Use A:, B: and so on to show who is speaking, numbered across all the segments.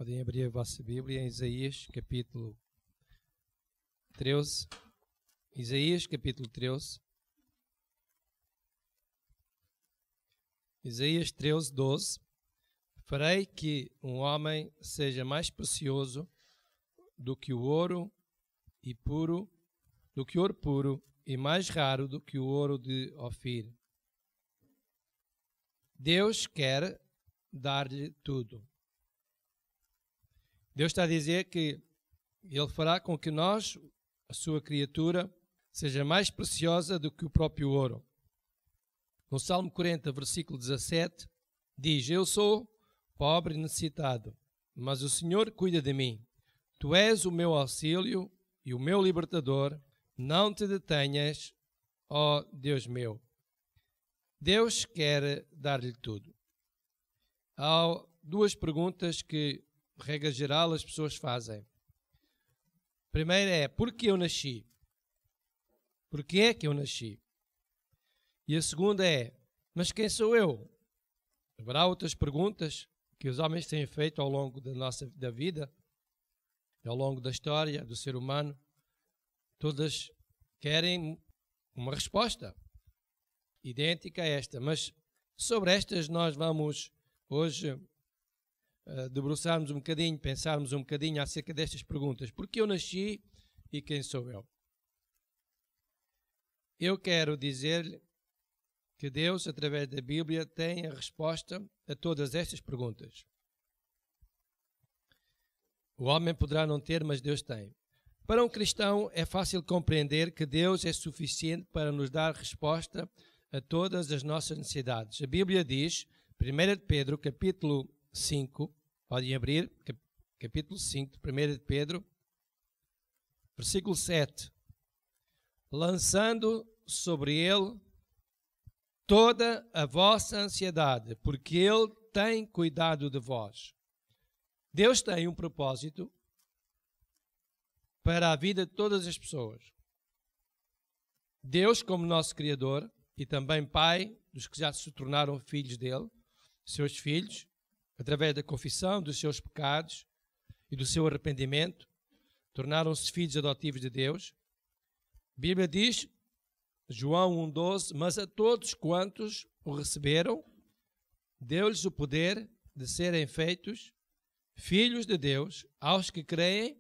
A: Podem abrir a vossa Bíblia em Isaías, capítulo 13. Isaías, capítulo 13. Isaías 13, 12. Farei que um homem seja mais precioso do que o ouro e puro, do que ouro puro, e mais raro do que o ouro de Ofir. Deus quer dar-lhe tudo. Deus está a dizer que Ele fará com que nós, a sua criatura, seja mais preciosa do que o próprio ouro. No Salmo 40, versículo 17, diz: Eu sou pobre e necessitado, mas o Senhor cuida de mim. Tu és o meu auxílio e o meu libertador. Não te detenhas, ó Deus meu. Deus quer dar-lhe tudo. Há duas perguntas que, regra geral, as pessoas fazem. A primeira é: por que eu nasci? Por que é que eu nasci? E a segunda é: mas quem sou eu? Haverá outras perguntas que os homens têm feito ao longo da vida, ao longo da história do ser humano. Todas querem uma resposta idêntica a esta, mas sobre estas nós vamos hoje debruçarmos um bocadinho, pensarmos um bocadinho acerca destas perguntas. Por que eu nasci e quem sou eu? Eu quero dizer-lhe que Deus, através da Bíblia, tem a resposta a todas estas perguntas. O homem poderá não ter, mas Deus tem. Para um cristão é fácil compreender que Deus é suficiente para nos dar resposta a todas as nossas necessidades. A Bíblia diz, 1 de Pedro, capítulo 5, podem abrir, capítulo 5 de 1 de Pedro, versículo 7. Lançando sobre ele toda a vossa ansiedade, porque ele tem cuidado de vós. Deus tem um propósito para a vida de todas as pessoas. Deus, como nosso Criador e também Pai dos que já se tornaram filhos dele, seus filhos, através da confissão dos seus pecados e do seu arrependimento, tornaram-se filhos adotivos de Deus. A Bíblia diz, João 1,12, mas a todos quantos o receberam, deu-lhes o poder de serem feitos filhos de Deus, aos que creem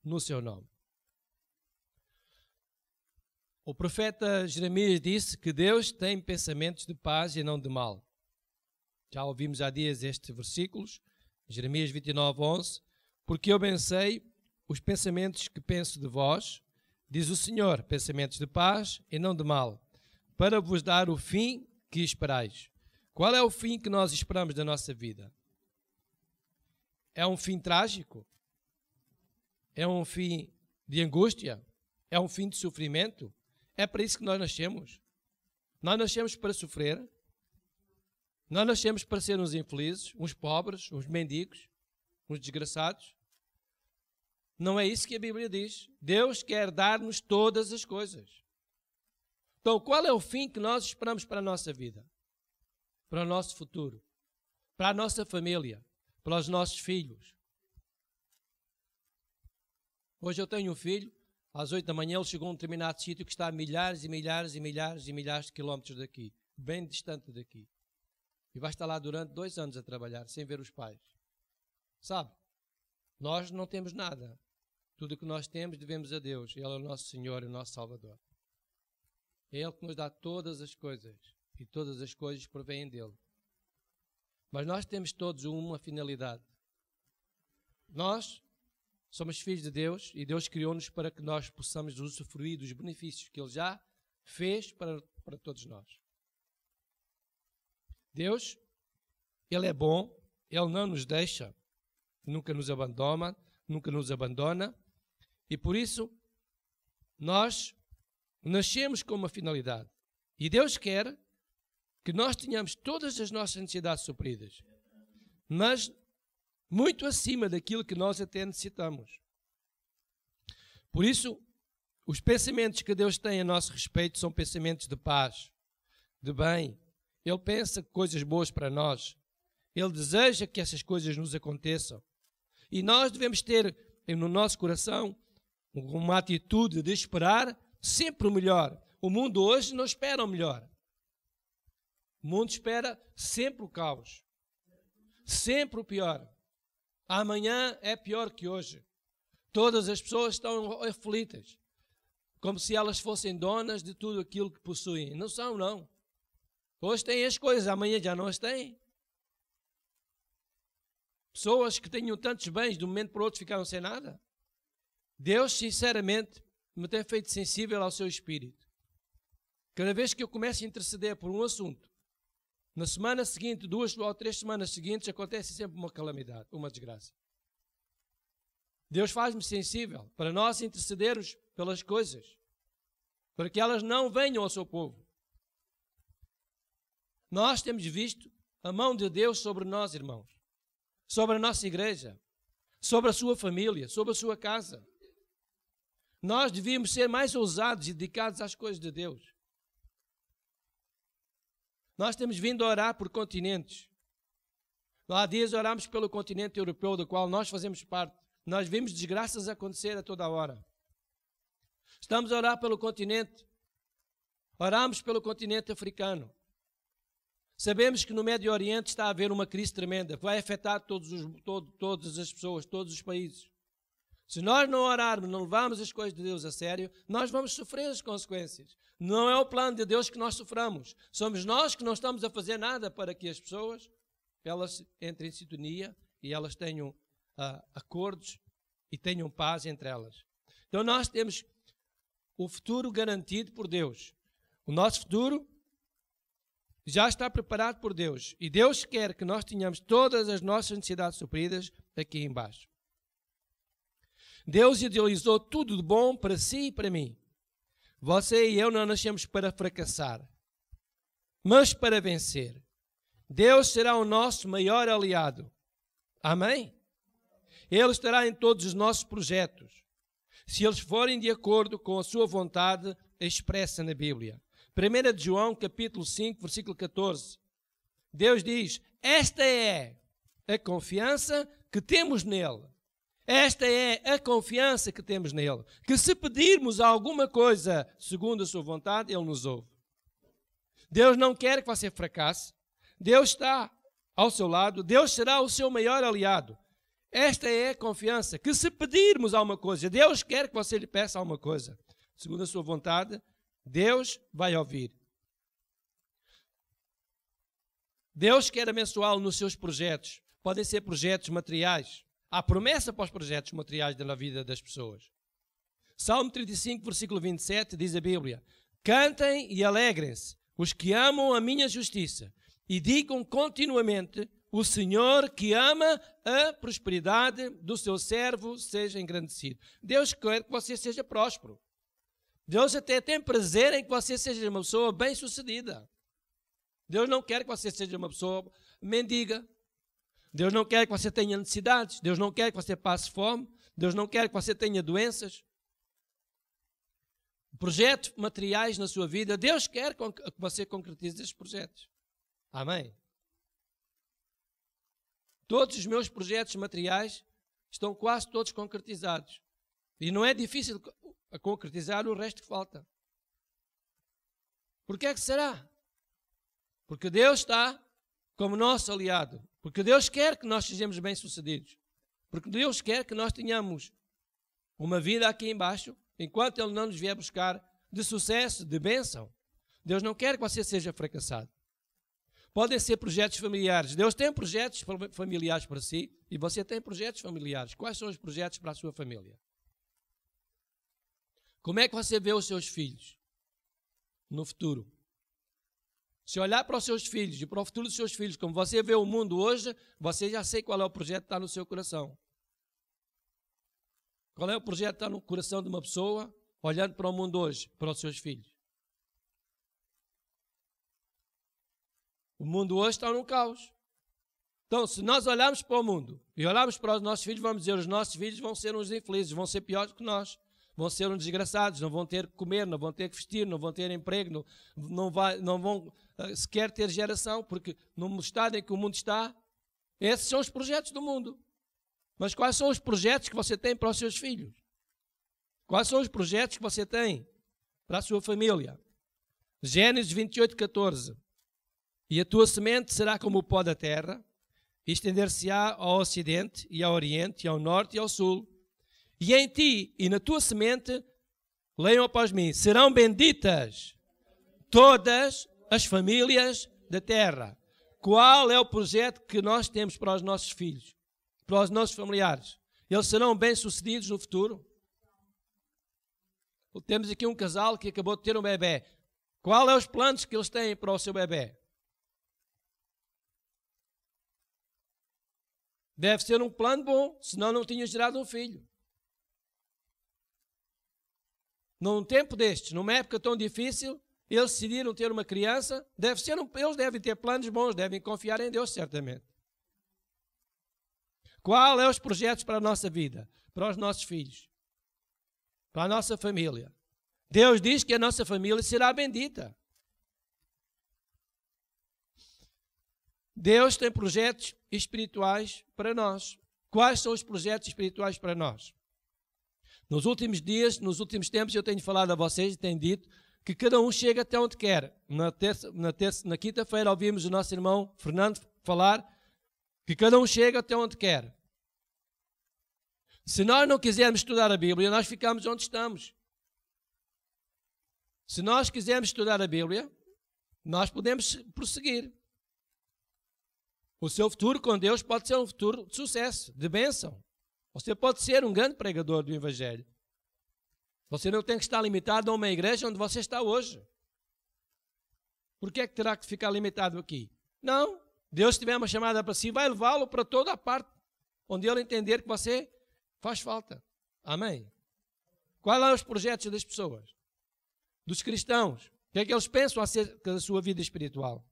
A: no seu nome. O profeta Jeremias disse que Deus tem pensamentos de paz e não de mal. Já ouvimos há dias estes versículos, Jeremias 29:11, porque eu bem sei os pensamentos que penso de vós, diz o Senhor, pensamentos de paz e não de mal, para vos dar o fim que esperais. Qual é o fim que nós esperamos da nossa vida? É um fim trágico? É um fim de angústia? É um fim de sofrimento? É para isso que nós nascemos? Nós nascemos para sofrer? Nós nascemos para ser uns infelizes, uns pobres, uns mendigos, uns desgraçados? Não é isso que a Bíblia diz. Deus quer dar-nos todas as coisas. Então, qual é o fim que nós esperamos para a nossa vida? Para o nosso futuro? Para a nossa família? Para os nossos filhos? Hoje eu tenho um filho, às 8 da manhã ele chegou a um determinado sítio que está a milhares e milhares e milhares e milhares de quilómetros daqui, bem distante daqui. E vai estar lá durante 2 anos a trabalhar, sem ver os pais. Sabe, nós não temos nada. Tudo o que nós temos devemos a Deus. Ele é o nosso Senhor e o nosso Salvador. É Ele que nos dá todas as coisas. E todas as coisas provêm dele. Mas nós temos todos uma finalidade. Nós somos filhos de Deus e Deus criou-nos para que nós possamos usufruir dos benefícios que Ele já fez para todos nós. Deus, Ele é bom, Ele não nos deixa, nunca nos abandona, e por isso nós nascemos com uma finalidade. E Deus quer que nós tenhamos todas as nossas necessidades supridas, mas muito acima daquilo que nós até necessitamos. Por isso, os pensamentos que Deus tem a nosso respeito são pensamentos de paz, de bem. Ele pensa coisas boas para nós. Ele deseja que essas coisas nos aconteçam. E nós devemos ter no nosso coração uma atitude de esperar sempre o melhor. O mundo hoje não espera o melhor. O mundo espera sempre o caos. Sempre o pior. Amanhã é pior que hoje. Todas as pessoas estão aflitas, como se elas fossem donas de tudo aquilo que possuem. Não são, não. Hoje têm as coisas, amanhã já não as têm. Pessoas que tinham tantos bens, de um momento para o outro ficaram sem nada. Deus, sinceramente, me tem feito sensível ao seu espírito. Cada vez que eu começo a interceder por um assunto, na semana seguinte, 2 ou 3 semanas seguintes, acontece sempre uma calamidade, uma desgraça. Deus faz-me sensível para nós intercedermos pelas coisas, para que elas não venham ao seu povo. Nós temos visto a mão de Deus sobre nós, irmãos, sobre a nossa igreja, sobre a sua família, sobre a sua casa. Nós devíamos ser mais ousados e dedicados às coisas de Deus. Nós temos vindo a orar por continentes. Há dias orámos pelo continente europeu, do qual nós fazemos parte. Nós vimos desgraças acontecer a toda a hora. Estamos a orar pelo continente. Oramos pelo continente africano. Sabemos que no Médio Oriente está a haver uma crise tremenda, que vai afetar todas as pessoas, todos os países. Se nós não orarmos, não levarmos as coisas de Deus a sério, nós vamos sofrer as consequências. Não é o plano de Deus que nós soframos. Somos nós que não estamos a fazer nada para que as pessoas, elas entrem em sintonia e elas tenham acordos e tenham paz entre elas. Então nós temos o futuro garantido por Deus. O nosso futuro já está preparado por Deus. E Deus quer que nós tenhamos todas as nossas necessidades supridas aqui embaixo. Deus idealizou tudo de bom para si e para mim. Você e eu não nascemos para fracassar, mas para vencer. Deus será o nosso maior aliado. Amém? Ele estará em todos os nossos projetos, se eles forem de acordo com a sua vontade expressa na Bíblia. 1 João, capítulo 5, versículo 14. Deus diz: esta é a confiança que temos nele. Esta é a confiança que temos nele. Que se pedirmos alguma coisa segundo a sua vontade, ele nos ouve. Deus não quer que você fracasse. Deus está ao seu lado. Deus será o seu maior aliado. Esta é a confiança. Que se pedirmos alguma coisa, Deus quer que você lhe peça alguma coisa segundo a sua vontade, Deus vai ouvir. Deus quer abençoá-lo nos seus projetos. Podem ser projetos materiais. Há promessa para os projetos materiais na vida das pessoas. Salmo 35, versículo 27, diz a Bíblia: cantem e alegrem-se os que amam a minha justiça e digam continuamente: o Senhor que ama a prosperidade do seu servo seja engrandecido. Deus quer que você seja próspero. Deus até tem prazer em que você seja uma pessoa bem-sucedida. Deus não quer que você seja uma pessoa mendiga. Deus não quer que você tenha necessidades. Deus não quer que você passe fome. Deus não quer que você tenha doenças. Projetos materiais na sua vida. Deus quer que você concretize esses projetos. Amém? Todos os meus projetos materiais estão quase todos concretizados. E não é difícil a concretizar o resto que falta. Por que é que será? Porque Deus está como nosso aliado. Porque Deus quer que nós sejamos bem-sucedidos. Porque Deus quer que nós tenhamos uma vida aqui embaixo, enquanto Ele não nos vier buscar, de sucesso, de bênção. Deus não quer que você seja fracassado. Podem ser projetos familiares. Deus tem projetos familiares para si e você tem projetos familiares. Quais são os projetos para a sua família? Como é que você vê os seus filhos no futuro? Se olhar para os seus filhos e para o futuro dos seus filhos, como você vê o mundo hoje, você já sabe qual é o projeto que está no seu coração. Qual é o projeto que está no coração de uma pessoa olhando para o mundo hoje, para os seus filhos? O mundo hoje está num caos. Então, se nós olharmos para o mundo e olharmos para os nossos filhos, vamos dizer, os nossos filhos vão ser uns infelizes, vão ser piores que nós. Vão ser uns desgraçados, não vão ter que comer, não vão ter que vestir, não vão ter emprego, não vão sequer ter geração, porque no estado em que o mundo está, esses são os projetos do mundo. Mas quais são os projetos que você tem para os seus filhos? Quais são os projetos que você tem para a sua família? Gênesis 28:14. E a tua semente será como o pó da terra, e estender-se-á ao ocidente, e ao oriente, e ao norte, e ao sul. E em ti e na tua semente, leiam após mim, serão benditas todas as famílias da terra. Qual é o projeto que nós temos para os nossos filhos, para os nossos familiares? Eles serão bem-sucedidos no futuro? Temos aqui um casal que acabou de ter um bebê. Qual é os planos que eles têm para o seu bebê? Deve ser um plano bom, senão não tinham gerado um filho. Num tempo destes, numa época tão difícil, eles decidiram ter uma criança, eles devem ter planos bons, devem confiar em Deus, certamente. Qual é os projetos para a nossa vida, para os nossos filhos, para a nossa família? Deus diz que a nossa família será bendita. Deus tem projetos espirituais para nós. Quais são os projetos espirituais para nós? Nos últimos dias, nos últimos tempos, eu tenho falado a vocês e tenho dito que cada um chega até onde quer. Na quinta-feira ouvimos o nosso irmão Fernando falar que cada um chega até onde quer. Se nós não quisermos estudar a Bíblia, nós ficamos onde estamos. Se nós quisermos estudar a Bíblia, nós podemos prosseguir. O seu futuro com Deus pode ser um futuro de sucesso, de bênção. Você pode ser um grande pregador do Evangelho. Você não tem que estar limitado a uma igreja onde você está hoje. Por que é que terá que ficar limitado aqui? Não. Deus tiver uma chamada para si, vai levá-lo para toda a parte onde ele entender que você faz falta. Amém. Quais são os projetos das pessoas? Dos cristãos? O que é que eles pensam acerca da sua vida espiritual?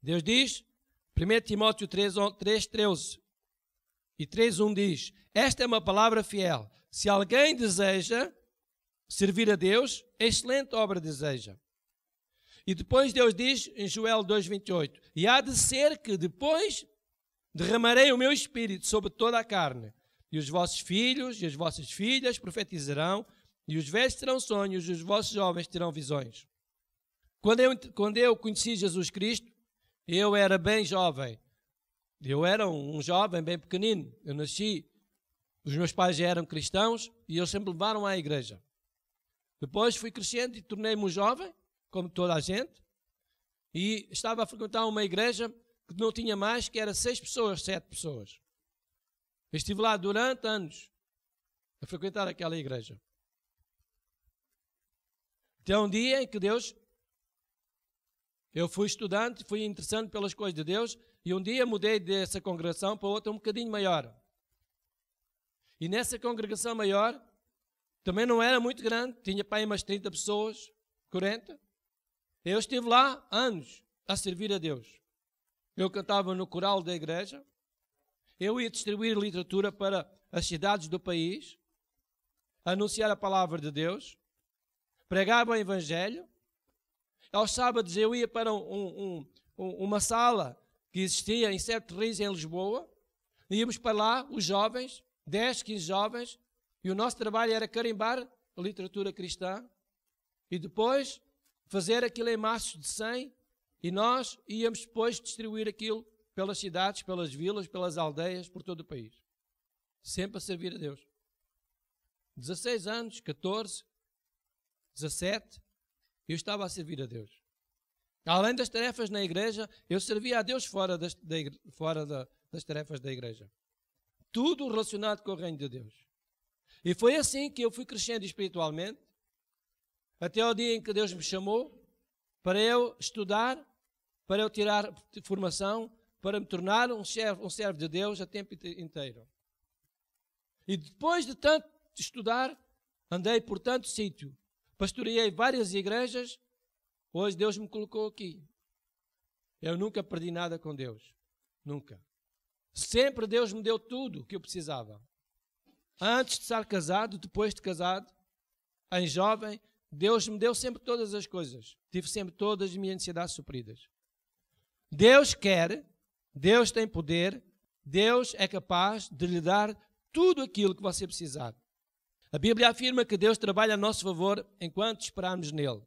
A: Deus diz, 1 Timóteo 3:13 e 3:1 diz, esta é uma palavra fiel. Se alguém deseja servir a Deus, excelente obra deseja. E depois Deus diz em Joel 2:28, e há de ser que depois derramarei o meu espírito sobre toda a carne, e os vossos filhos e as vossas filhas profetizarão, e os velhos terão sonhos, e os vossos jovens terão visões. Quando eu conheci Jesus Cristo, eu era bem jovem. Eu era um jovem bem pequenino. Eu nasci, os meus pais já eram cristãos e eles sempre levaram à igreja. Depois fui crescendo e tornei-me um jovem, como toda a gente, e estava a frequentar uma igreja que não tinha mais, que era 6 pessoas, 7 pessoas. Eu estive lá durante anos a frequentar aquela igreja. Até um dia em que eu fui estudante, fui interessante pelas coisas de Deus, e um dia mudei dessa congregação para outra um bocadinho maior. E nessa congregação maior, também não era muito grande, tinha para aí umas 30 pessoas, 40. Eu estive lá anos a servir a Deus. Eu cantava no coral da igreja, eu ia distribuir literatura para as cidades do país, anunciar a palavra de Deus, pregava o Evangelho. Aos sábados eu ia para uma sala que existia em Sete Rios, em Lisboa. Íamos para lá, os jovens, 10, 15 jovens, e o nosso trabalho era carimbar a literatura cristã e depois fazer aquilo em maços de 100, e nós íamos depois distribuir aquilo pelas cidades, pelas vilas, pelas aldeias, por todo o país. Sempre a servir a Deus. 16 anos, 14, 17... eu estava a servir a Deus. Além das tarefas na igreja, eu servia a Deus fora das tarefas da igreja. Tudo relacionado com o reino de Deus. E foi assim que eu fui crescendo espiritualmente, até o dia em que Deus me chamou para eu estudar, para eu tirar formação, para me tornar um servo de Deus a tempo inteiro. E depois de tanto estudar, andei por tanto sítio, pastoreei várias igrejas, hoje Deus me colocou aqui. Eu nunca perdi nada com Deus. Nunca. Sempre Deus me deu tudo o que eu precisava. Antes de estar casado, depois de casado, em jovem, Deus me deu sempre todas as coisas. Tive sempre todas as minhas necessidades supridas. Deus quer, Deus tem poder Deus é capaz de lhe dar tudo aquilo que você precisar. A Bíblia afirma que Deus trabalha a nosso favor enquanto esperarmos nele.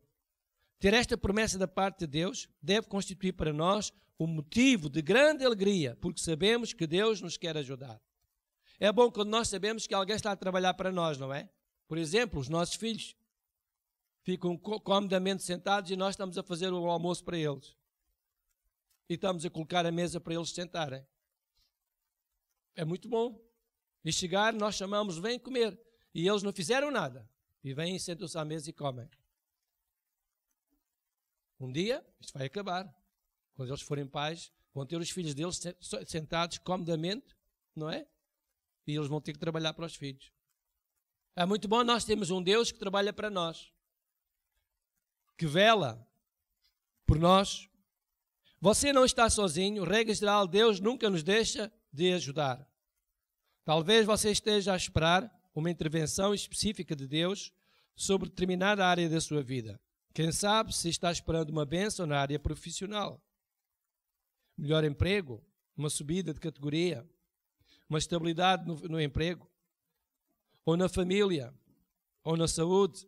A: Ter esta promessa da parte de Deus deve constituir para nós um motivo de grande alegria, porque sabemos que Deus nos quer ajudar. É bom quando nós sabemos que alguém está a trabalhar para nós, não é? Por exemplo, os nossos filhos ficam comodamente sentados e nós estamos a fazer o almoço para eles. E estamos a colocar a mesa para eles sentarem. É muito bom. E chegar, nós chamamos, vem comer. E eles não fizeram nada. E vêm, sentam-se à mesa e comem. Um dia, isto vai acabar. Quando eles forem pais, vão ter os filhos deles sentados comodamente, não é? E eles vão ter que trabalhar para os filhos. É muito bom nós termos um Deus que trabalha para nós. Que vela por nós. Você não está sozinho. Regra geral, Deus nunca nos deixa de ajudar. Talvez você esteja a esperar uma intervenção específica de Deus sobre determinada área da sua vida. Quem sabe se está esperando uma bênção na área profissional. Melhor emprego, uma subida de categoria, uma estabilidade no emprego, ou na família, ou na saúde.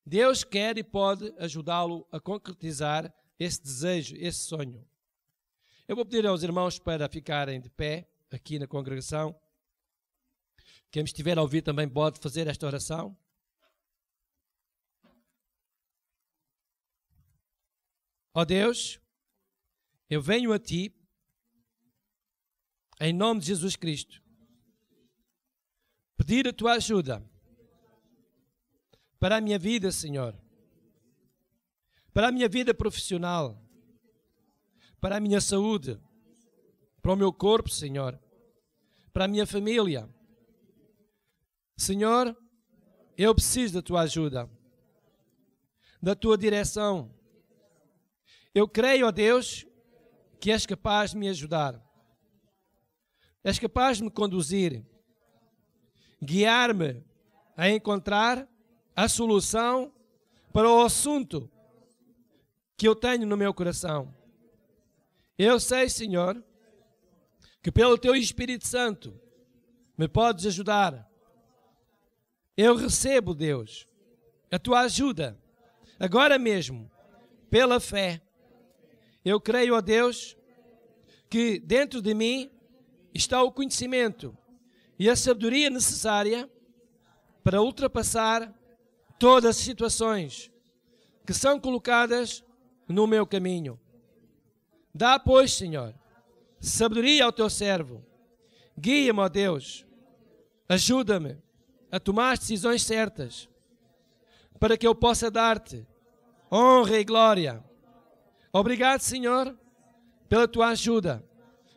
A: Deus quer e pode ajudá-lo a concretizar esse desejo, esse sonho. Eu vou pedir aos irmãos para ficarem de pé aqui na congregação. Quem estiver a ouvir também pode fazer esta oração. Ó Deus, eu venho a Ti, em nome de Jesus Cristo, pedir a Tua ajuda para a minha vida, Senhor, para a minha vida profissional, para a minha saúde, para o meu corpo, Senhor, para a minha família. Senhor, eu preciso da Tua ajuda, da Tua direção. Eu creio, ó Deus, que és capaz de me ajudar. És capaz de me conduzir, guiar-me a encontrar a solução para o assunto que eu tenho no meu coração. Eu sei, Senhor, que pelo Teu Espírito Santo me podes ajudar. Eu recebo, Deus, a Tua ajuda, agora mesmo, pela fé. Eu creio, ó Deus, que dentro de mim está o conhecimento e a sabedoria necessária para ultrapassar todas as situações que são colocadas no meu caminho. Dá, pois, Senhor, sabedoria ao Teu servo. Guia-me, ó Deus. Ajuda-me a tomar as decisões certas para que eu possa dar-Te honra e glória. Obrigado, Senhor, pela Tua ajuda,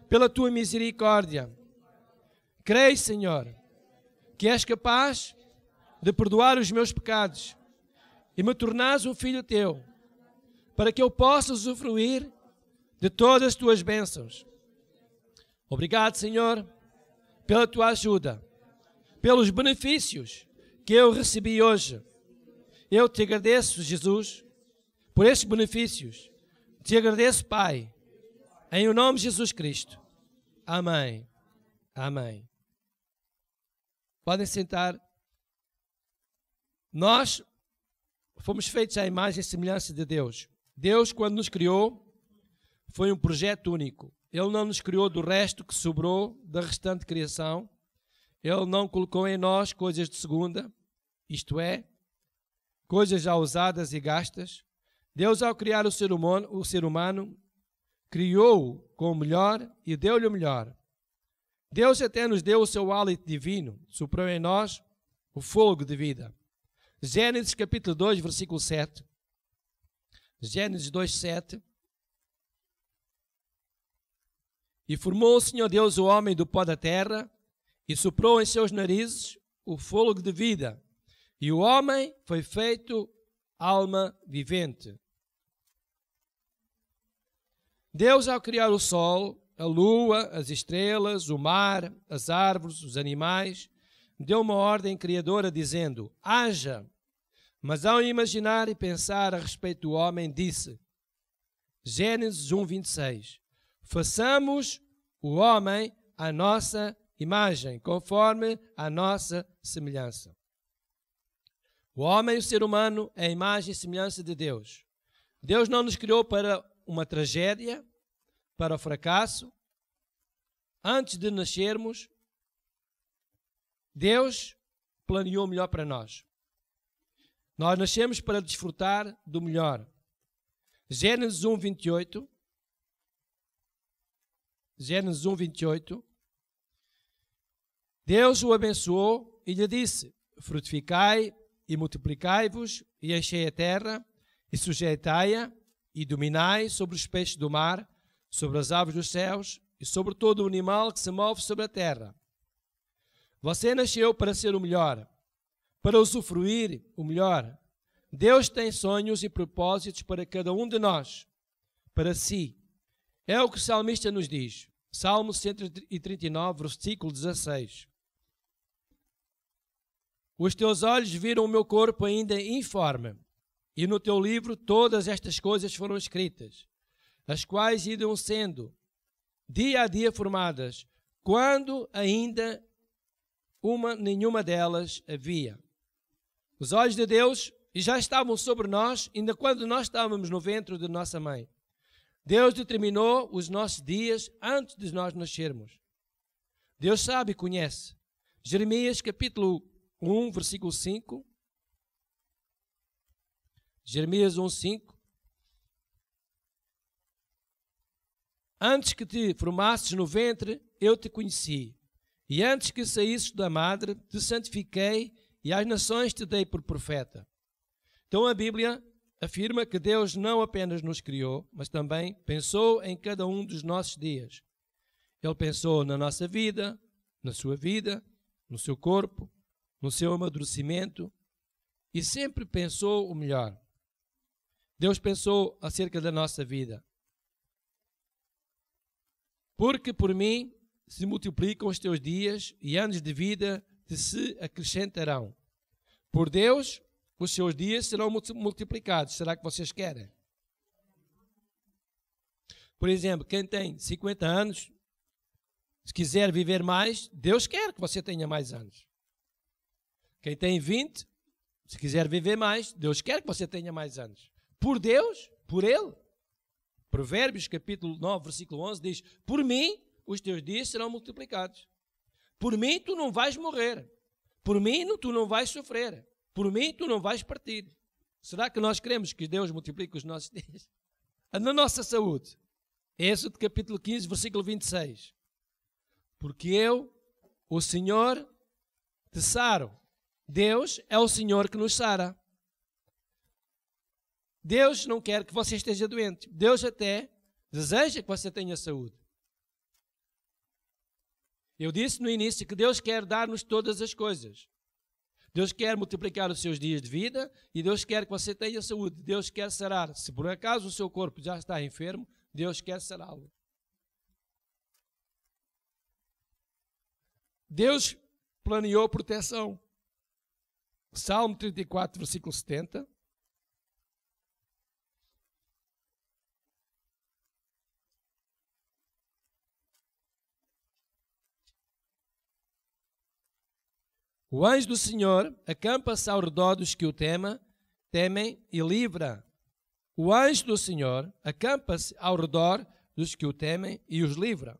A: pela Tua misericórdia. Creio, Senhor, que és capaz de perdoar os meus pecados e me tornares um filho Teu, para que eu possa usufruir de todas as Tuas bênçãos. Obrigado, Senhor, pela Tua ajuda, pelos benefícios que eu recebi hoje. Eu Te agradeço, Jesus, por estes benefícios. Te agradeço, Pai, em o nome de Jesus Cristo. Amém. Amém. Podem sentar. Nós fomos feitos à imagem e semelhança de Deus. Deus, quando nos criou, foi um projeto único. Ele não nos criou do resto que sobrou da restante criação. Ele não colocou em nós coisas de segunda, isto é, coisas já usadas e gastas. Deus, ao criar o ser humano, criou-o com o melhor e deu-lhe o melhor. Deus até nos deu o seu hálito divino, soprou em nós o fogo de vida. Gênesis capítulo 2, versículo 7. Gênesis 2, 7. E formou o Senhor Deus o homem do pó da terra e soprou em seus narizes o fôlego de vida. E o homem foi feito alma vivente. Deus, ao criar o sol, a lua, as estrelas, o mar, as árvores, os animais, deu uma ordem criadora dizendo: haja. Mas ao imaginar e pensar a respeito do homem, disse, Gênesis 1, 26, façamos o homem à nossa imagem, conforme a nossa semelhança. O homem, o ser humano, é a imagem e semelhança de Deus. Deus não nos criou para uma tragédia, para o fracasso. Antes de nascermos, Deus planeou o melhor para nós. Nós nascemos para desfrutar do melhor. Gênesis 1, 28. Gênesis 1, 28. Deus o abençoou e lhe disse: frutificai e multiplicai-vos e enchei a terra e sujeitai-a e dominai sobre os peixes do mar, sobre as aves dos céus e sobre todo o animal que se move sobre a terra. Você nasceu para ser o melhor, para usufruir o melhor. Deus tem sonhos e propósitos para cada um de nós, para si. É o que o salmista nos diz. Salmo 139, versículo 16. Os teus olhos viram o meu corpo ainda informe, e no teu livro todas estas coisas foram escritas, as quais irão sendo dia a dia formadas, quando ainda nenhuma delas havia. Os olhos de Deus já estavam sobre nós, ainda quando nós estávamos no ventre de nossa mãe. Deus determinou os nossos dias antes de nós nascermos. Deus sabe e conhece. Jeremias capítulo 1, versículo 5. Jeremias 1, 5. Antes que te formasses no ventre, eu te conheci. E antes que saísses da madre, te santifiquei e às nações te dei por profeta. Então a Bíblia afirma que Deus não apenas nos criou, mas também pensou em cada um dos nossos dias. Ele pensou na nossa vida, na sua vida, no seu corpo, no seu amadurecimento e sempre pensou o melhor. Deus pensou acerca da nossa vida. Porque por mim se multiplicam os teus dias e anos de vida te se acrescentarão. Por Deus, os seus dias serão multiplicados. Será que vocês querem? Por exemplo, quem tem 50 anos, se quiser viver mais, Deus quer que você tenha mais anos. Quem tem 20, se quiser viver mais, Deus quer que você tenha mais anos. Por Deus, por Ele. Provérbios capítulo 9, versículo 11 diz: por mim os teus dias serão multiplicados. Por mim tu não vais morrer. Por mim tu não vais sofrer. Por mim tu não vais partir. Será que nós queremos que Deus multiplique os nossos dias? Na nossa saúde. Êxodo capítulo 15, versículo 26. Porque eu, o Senhor, te saro. Deus é o Senhor que nos sara. Deus não quer que você esteja doente. Deus até deseja que você tenha saúde. Eu disse no início que Deus quer dar-nos todas as coisas. Deus quer multiplicar os seus dias de vida e Deus quer que você tenha saúde. Deus quer sarar. Se por acaso o seu corpo já está enfermo, Deus quer sará-lo. Deus planeou proteção. Salmo 34, versículo 70. O anjo do Senhor acampa-se ao redor dos que o temem e livra. O anjo do Senhor acampa-se ao redor dos que o temem e os livra.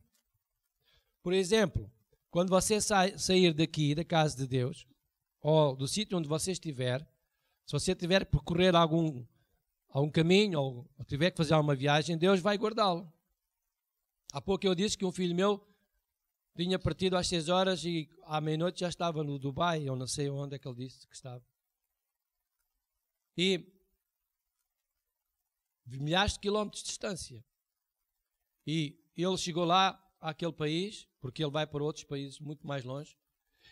A: Por exemplo, quando você sair daqui, da casa de Deus, ou do sítio onde você estiver, se você tiver que percorrer algum caminho, ou tiver que fazer alguma viagem, Deus vai guardá-lo. Há pouco eu disse que um filho meu tinha partido às 6 horas e à meia-noite já estava no Dubai, eu não sei onde é que ele disse que estava. E milhares de quilómetros de distância. E ele chegou lá, àquele país, porque ele vai para outros países muito mais longe,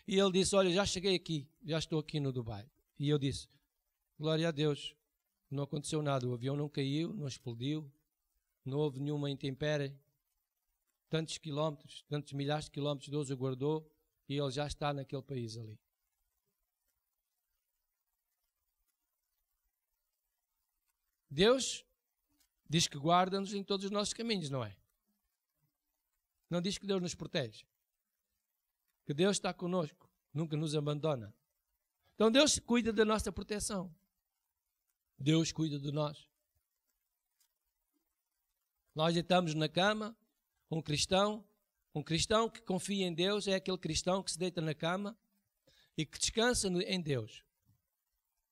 A: e ele disse: olha, já cheguei aqui, já estou aqui no Dubai. E eu disse: glória a Deus, não aconteceu nada, o avião não caiu, não explodiu, não houve nenhuma intempérie. Tantos quilómetros, tantos milhares de quilómetros Deus o guardou e ele já está naquele país ali. Deus diz que guarda-nos em todos os nossos caminhos, não é? Não diz que Deus nos protege. Que Deus está conosco, nunca nos abandona. Então Deus cuida da nossa proteção. Deus cuida de nós. Nós deitamos na cama, um cristão que confia em Deus é aquele cristão que se deita na cama e que descansa em Deus.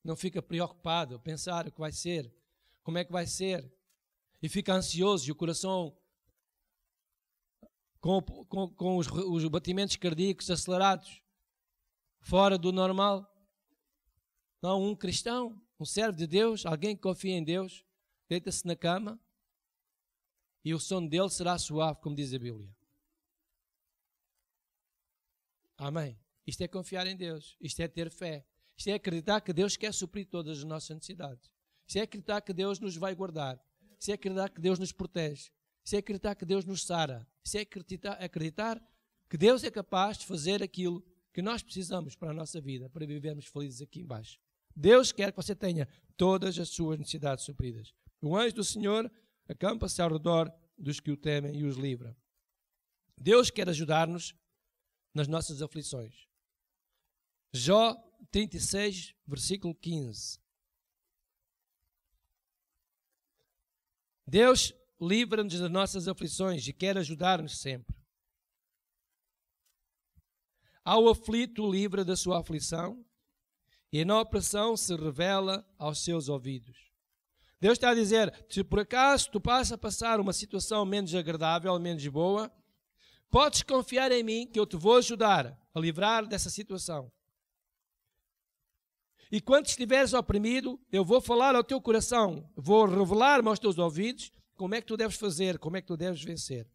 A: Não fica preocupado a pensar o que vai ser, como é que vai ser, e fica ansioso e o coração com os batimentos cardíacos acelerados, fora do normal. Não, um cristão, um servo de Deus, alguém que confia em Deus, deita-se na cama e o sono dele será suave, como diz a Bíblia. Amém. Isto é confiar em Deus, isto é ter fé, isto é acreditar que Deus quer suprir todas as nossas necessidades, isto é acreditar que Deus nos vai guardar, isto é acreditar que Deus nos protege, isto é acreditar que Deus nos sara, isto é acreditar que Deus é capaz de fazer aquilo que nós precisamos para a nossa vida, para vivermos felizes aqui embaixo. Deus quer que você tenha todas as suas necessidades supridas. O anjo do Senhor acampa-se ao redor dos que o temem e os livra. Deus quer ajudar-nos nas nossas aflições. Jó 36, versículo 15. Deus livra-nos das nossas aflições e quer ajudar-nos sempre. Ao aflito livra da sua aflição e na opressão se revela aos seus ouvidos. Deus está a dizer, se por acaso tu passas a passar uma situação menos agradável, menos boa, podes confiar em mim que eu te vou ajudar a livrar dessa situação. E quando estiveres oprimido, eu vou falar ao teu coração, vou revelar-me aos teus ouvidos como é que tu deves fazer, como é que tu deves vencer.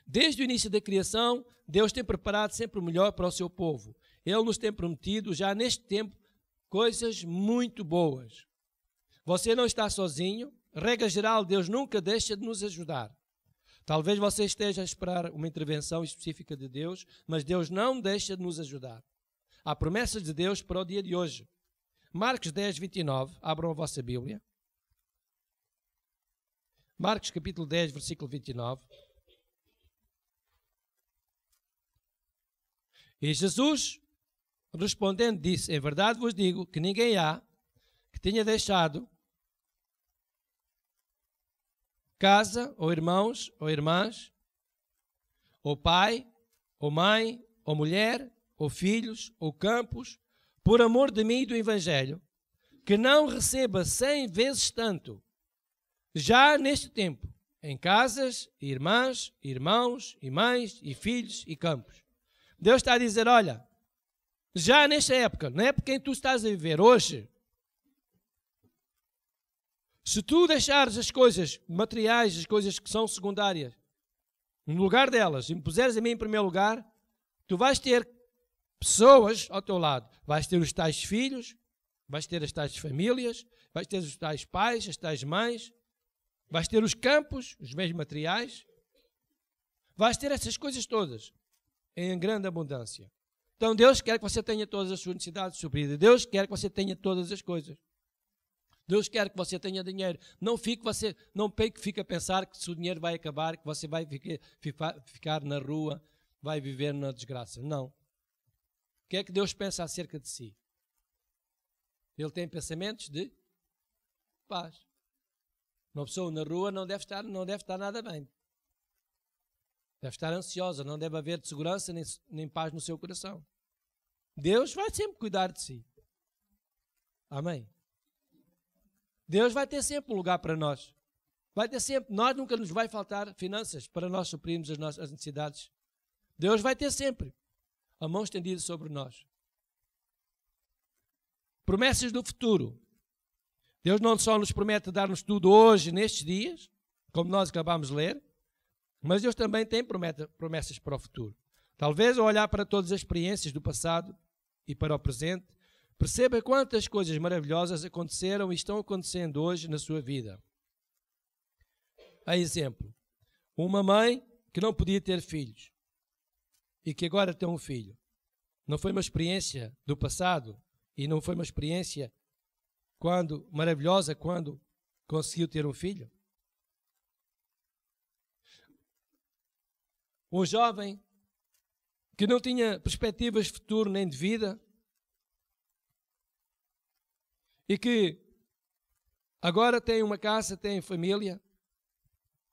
A: Desde o início da criação, Deus tem preparado sempre o melhor para o seu povo. Ele nos tem prometido, já neste tempo, coisas muito boas. Você não está sozinho. Regra geral, Deus nunca deixa de nos ajudar. Talvez você esteja a esperar uma intervenção específica de Deus, mas Deus não deixa de nos ajudar. Há promessas de Deus para o dia de hoje. Marcos 10, 29, abram a vossa Bíblia. Marcos capítulo 10, versículo 29. E Jesus, respondendo, disse, em verdade vos digo que ninguém há que tenha deixado casa, ou irmãos, ou irmãs, ou pai, ou mãe, ou mulher, ou filhos, ou campos, por amor de mim e do Evangelho, que não receba 100 vezes tanto, já neste tempo, em casas, irmãs, irmãos, e mães, e filhos, e campos. Deus está a dizer, olha, já nesta época, na época em que tu estás a viver hoje, se tu deixares as coisas materiais, as coisas que são secundárias, no lugar delas, e me puseres a mim em primeiro lugar, tu vais ter pessoas ao teu lado. Vais ter os tais filhos, vais ter as tais famílias, vais ter os tais pais, as tais mães, vais ter os campos, os bens materiais, vais ter essas coisas todas em grande abundância. Então Deus quer que você tenha todas as suas necessidades supridas. Deus quer que você tenha todas as coisas. Deus quer que você tenha dinheiro. Não fique a pensar que se o dinheiro vai acabar, que você vai ficar na rua, vai viver na desgraça. Não. O que é que Deus pensa acerca de si? Ele tem pensamentos de paz. Uma pessoa na rua não deve estar nada bem. Deve estar ansiosa, não deve haver segurança nem paz no seu coração. Deus vai sempre cuidar de si. Amém? Deus vai ter sempre um lugar para nós. Vai ter sempre, nós nunca nos vai faltar finanças para nós suprirmos as nossas necessidades. Deus vai ter sempre a mão estendida sobre nós. Promessas do futuro. Deus não só nos promete dar-nos tudo hoje, nestes dias, como nós acabamos de ler, mas Deus também tem promessas para o futuro. Talvez ao olhar para todas as experiências do passado e para o presente, perceba quantas coisas maravilhosas aconteceram e estão acontecendo hoje na sua vida. Há exemplo, uma mãe que não podia ter filhos e que agora tem um filho. Não foi uma experiência do passado e não foi uma experiência maravilhosa quando conseguiu ter um filho? um jovem que não tinha perspectivas de futuro nem de vida e que agora tem uma casa, tem família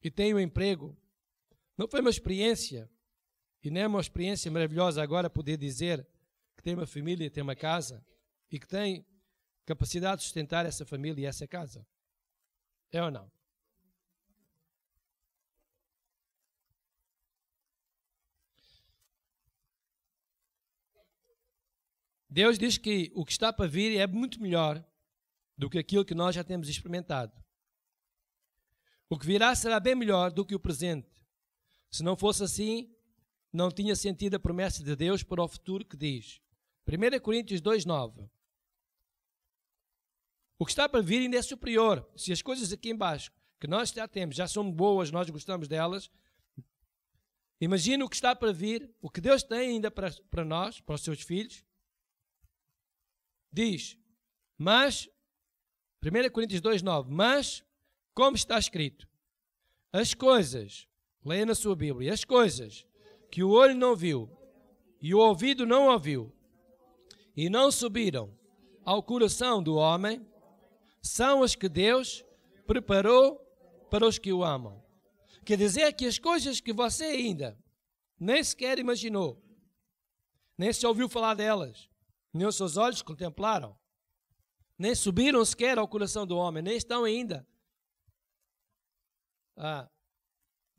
A: e tem um emprego. Não foi uma experiência, e não é uma experiência maravilhosa agora poder dizer que tem uma família, tem uma casa e que tem capacidade de sustentar essa família e essa casa? É ou não? Deus diz que o que está para vir é muito melhor do que aquilo que nós já temos experimentado. O que virá será bem melhor do que o presente. Se não fosse assim, não tinha sentido a promessa de Deus para o futuro que diz. 1 Coríntios 2:9. O que está para vir ainda é superior. Se as coisas aqui embaixo, que nós já temos, já são boas, nós gostamos delas, imagina o que está para vir, o que Deus tem ainda para nós, para os seus filhos. Diz, mas, 1 Coríntios 2:9, mas, como está escrito, as coisas, leia na sua Bíblia, as coisas que o olho não viu e o ouvido não ouviu e não subiram ao coração do homem, são as que Deus preparou para os que o amam. Quer dizer que as coisas que você ainda nem sequer imaginou, nem se ouviu falar delas, nem os seus olhos contemplaram, nem subiram sequer ao coração do homem, nem estão ainda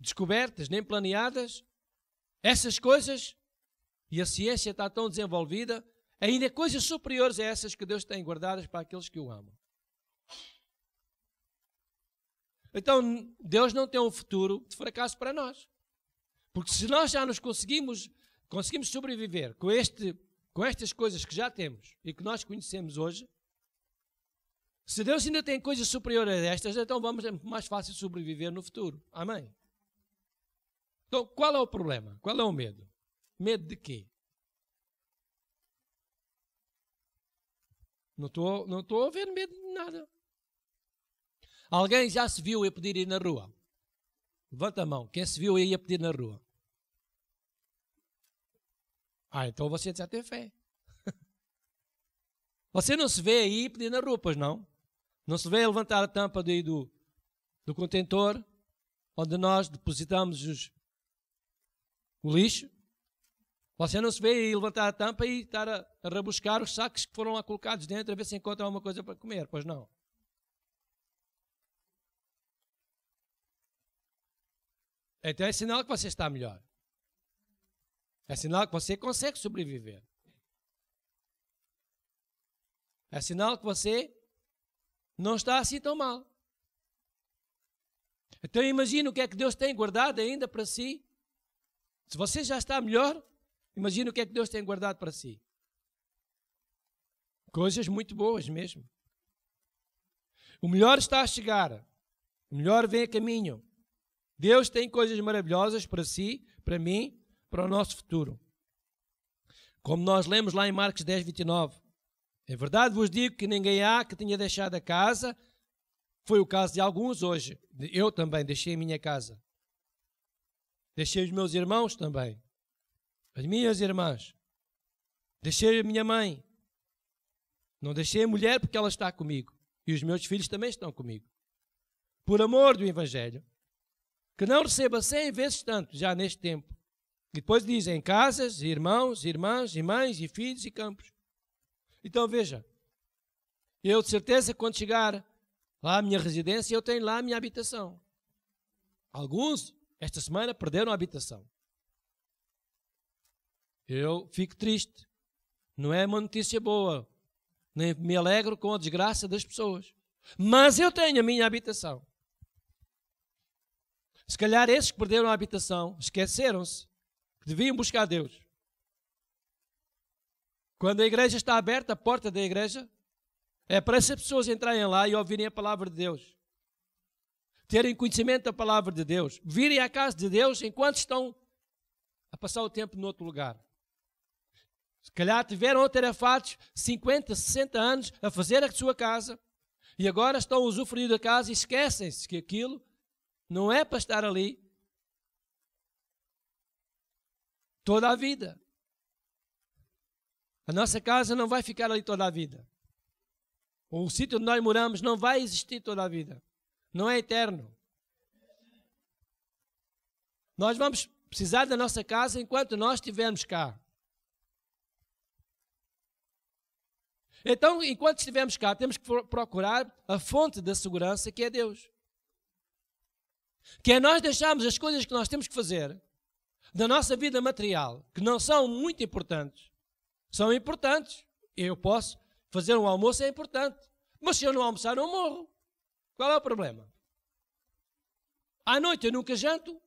A: descobertas, nem planeadas, essas coisas, e a ciência está tão desenvolvida, ainda coisas superiores a essas que Deus tem guardadas para aqueles que o amam. Então, Deus não tem um futuro de fracasso para nós. Porque se nós já nos conseguimos sobreviver com estas coisas que já temos e que nós conhecemos hoje, se Deus ainda tem coisas superiores a estas, então é mais fácil sobreviver no futuro. Amém? Então, qual é o problema? Qual é o medo? Medo de quê? Não estou a ver medo de nada. Alguém já se viu a pedir ir na rua? Levanta a mão. Quem se viu aí a pedir na rua? Então você já tem fé. Você não se vê aí pedir na rua, pois não? Não se vê a levantar a tampa do contentor onde nós depositamos o lixo? Você não se vê aí levantar a tampa e estar a rebuscar os sacos que foram lá colocados dentro a ver se encontra alguma coisa para comer, pois não? Então é sinal que você está melhor. É sinal que você consegue sobreviver. É sinal que você não está assim tão mal. Então imagina o que é que Deus tem guardado ainda para si. Se você já está melhor, imagina o que é que Deus tem guardado para si. Coisas muito boas mesmo. O melhor está a chegar. O melhor vem a caminho. Deus tem coisas maravilhosas para si, para mim, para o nosso futuro. Como nós lemos lá em Marcos 10:29. Em verdade vos digo que ninguém há que tenha deixado a casa. Foi o caso de alguns hoje. Eu também deixei a minha casa. Deixei os meus irmãos também. As minhas irmãs. Deixei a minha mãe. Não deixei a mulher porque ela está comigo. E os meus filhos também estão comigo. Por amor do Evangelho. Que não receba 100 vezes tanto já neste tempo. E depois dizem casas, irmãos, irmãs, e mães, e filhos, e campos. Então veja, eu de certeza quando chegar lá à minha residência, eu tenho lá a minha habitação. Alguns, esta semana, perderam a habitação. Eu fico triste. Não é uma notícia boa. Nem me alegro com a desgraça das pessoas. Mas eu tenho a minha habitação. Se calhar esses que perderam a habitação esqueceram-se que deviam buscar Deus. Quando a igreja está aberta, a porta da igreja, é para essas pessoas entrarem lá e ouvirem a palavra de Deus. Terem conhecimento da palavra de Deus. Virem à casa de Deus enquanto estão a passar o tempo no outro lugar. Se calhar tiveram atarefados 50, 60 anos a fazer a sua casa e agora estão a usufruir da casa e esquecem-se que aquilo não é para estar ali. toda a vida. A nossa casa não vai ficar ali toda a vida. O sítio onde nós moramos não vai existir toda a vida. Não é eterno. Nós vamos precisar da nossa casa enquanto nós estivermos cá. Então, enquanto estivermos cá, temos que procurar a fonte da segurança, que é Deus. Que é nós deixarmos as coisas que nós temos que fazer da nossa vida material, que não são muito importantes. São importantes. Eu posso fazer um almoço, é importante. Mas se eu não almoçar, não morro. Qual é o problema? À noite eu nunca janto.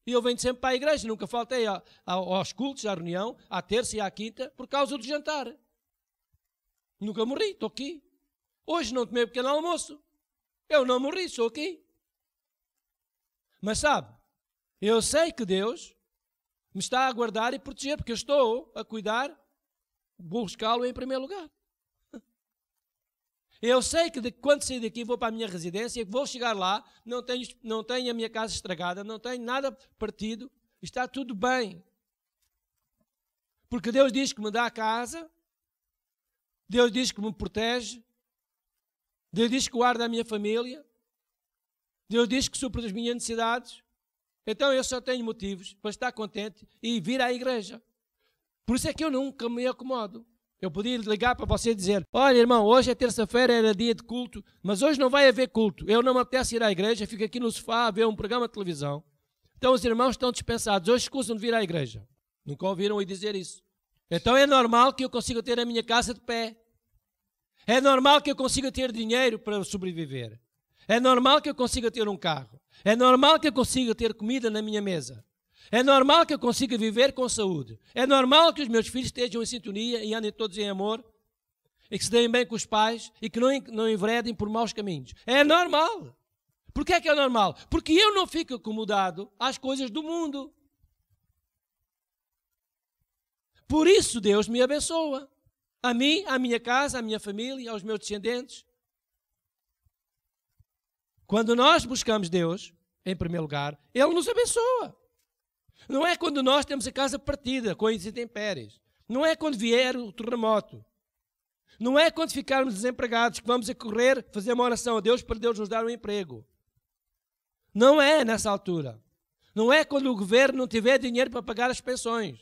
A: E eu venho sempre para a igreja. Nunca faltei aos cultos, à reunião, à terça e à quinta, por causa do jantar. Nunca morri, estou aqui. Hoje não tomei pequeno almoço. Eu não morri, estou aqui. Mas sabe, eu sei que Deus me está a guardar e proteger, porque eu estou a cuidar, buscá-lo em primeiro lugar. Eu sei que quando sair daqui vou para a minha residência, vou chegar lá, não tenho a minha casa estragada, não tenho nada partido, está tudo bem. Porque Deus diz que me dá a casa, Deus diz que me protege, Deus diz que guarda a minha família, Deus diz que supre as minhas necessidades. Então eu só tenho motivos para estar contente e vir à igreja. Por isso é que eu nunca me acomodo. Eu podia ligar para você e dizer: olha, irmão, hoje é terça-feira, era dia de culto, mas hoje não vai haver culto. Eu não me apetece ir à igreja, fico aqui no sofá a ver um programa de televisão. Então os irmãos estão dispensados, hoje escusam de vir à igreja. Nunca ouviram dizer isso. Então é normal que eu consiga ter a minha casa de pé. É normal que eu consiga ter dinheiro para sobreviver. É normal que eu consiga ter um carro. É normal que eu consiga ter comida na minha mesa. É normal que eu consiga viver com saúde. É normal que os meus filhos estejam em sintonia e andem todos em amor e que se deem bem com os pais e que não enveredem por maus caminhos. É normal. Porquê é que é normal? Porque eu não fico acomodado às coisas do mundo. Por isso Deus me abençoa. A mim, à minha casa, à minha família, aos meus descendentes. Quando nós buscamos Deus, em primeiro lugar, Ele nos abençoa. Não é quando nós temos a casa partida, com as intempéries. Não é quando vier o terremoto. Não é quando ficarmos desempregados que vamos a correr fazer uma oração a Deus para Deus nos dar um emprego. Não é nessa altura. Não é quando o governo não tiver dinheiro para pagar as pensões.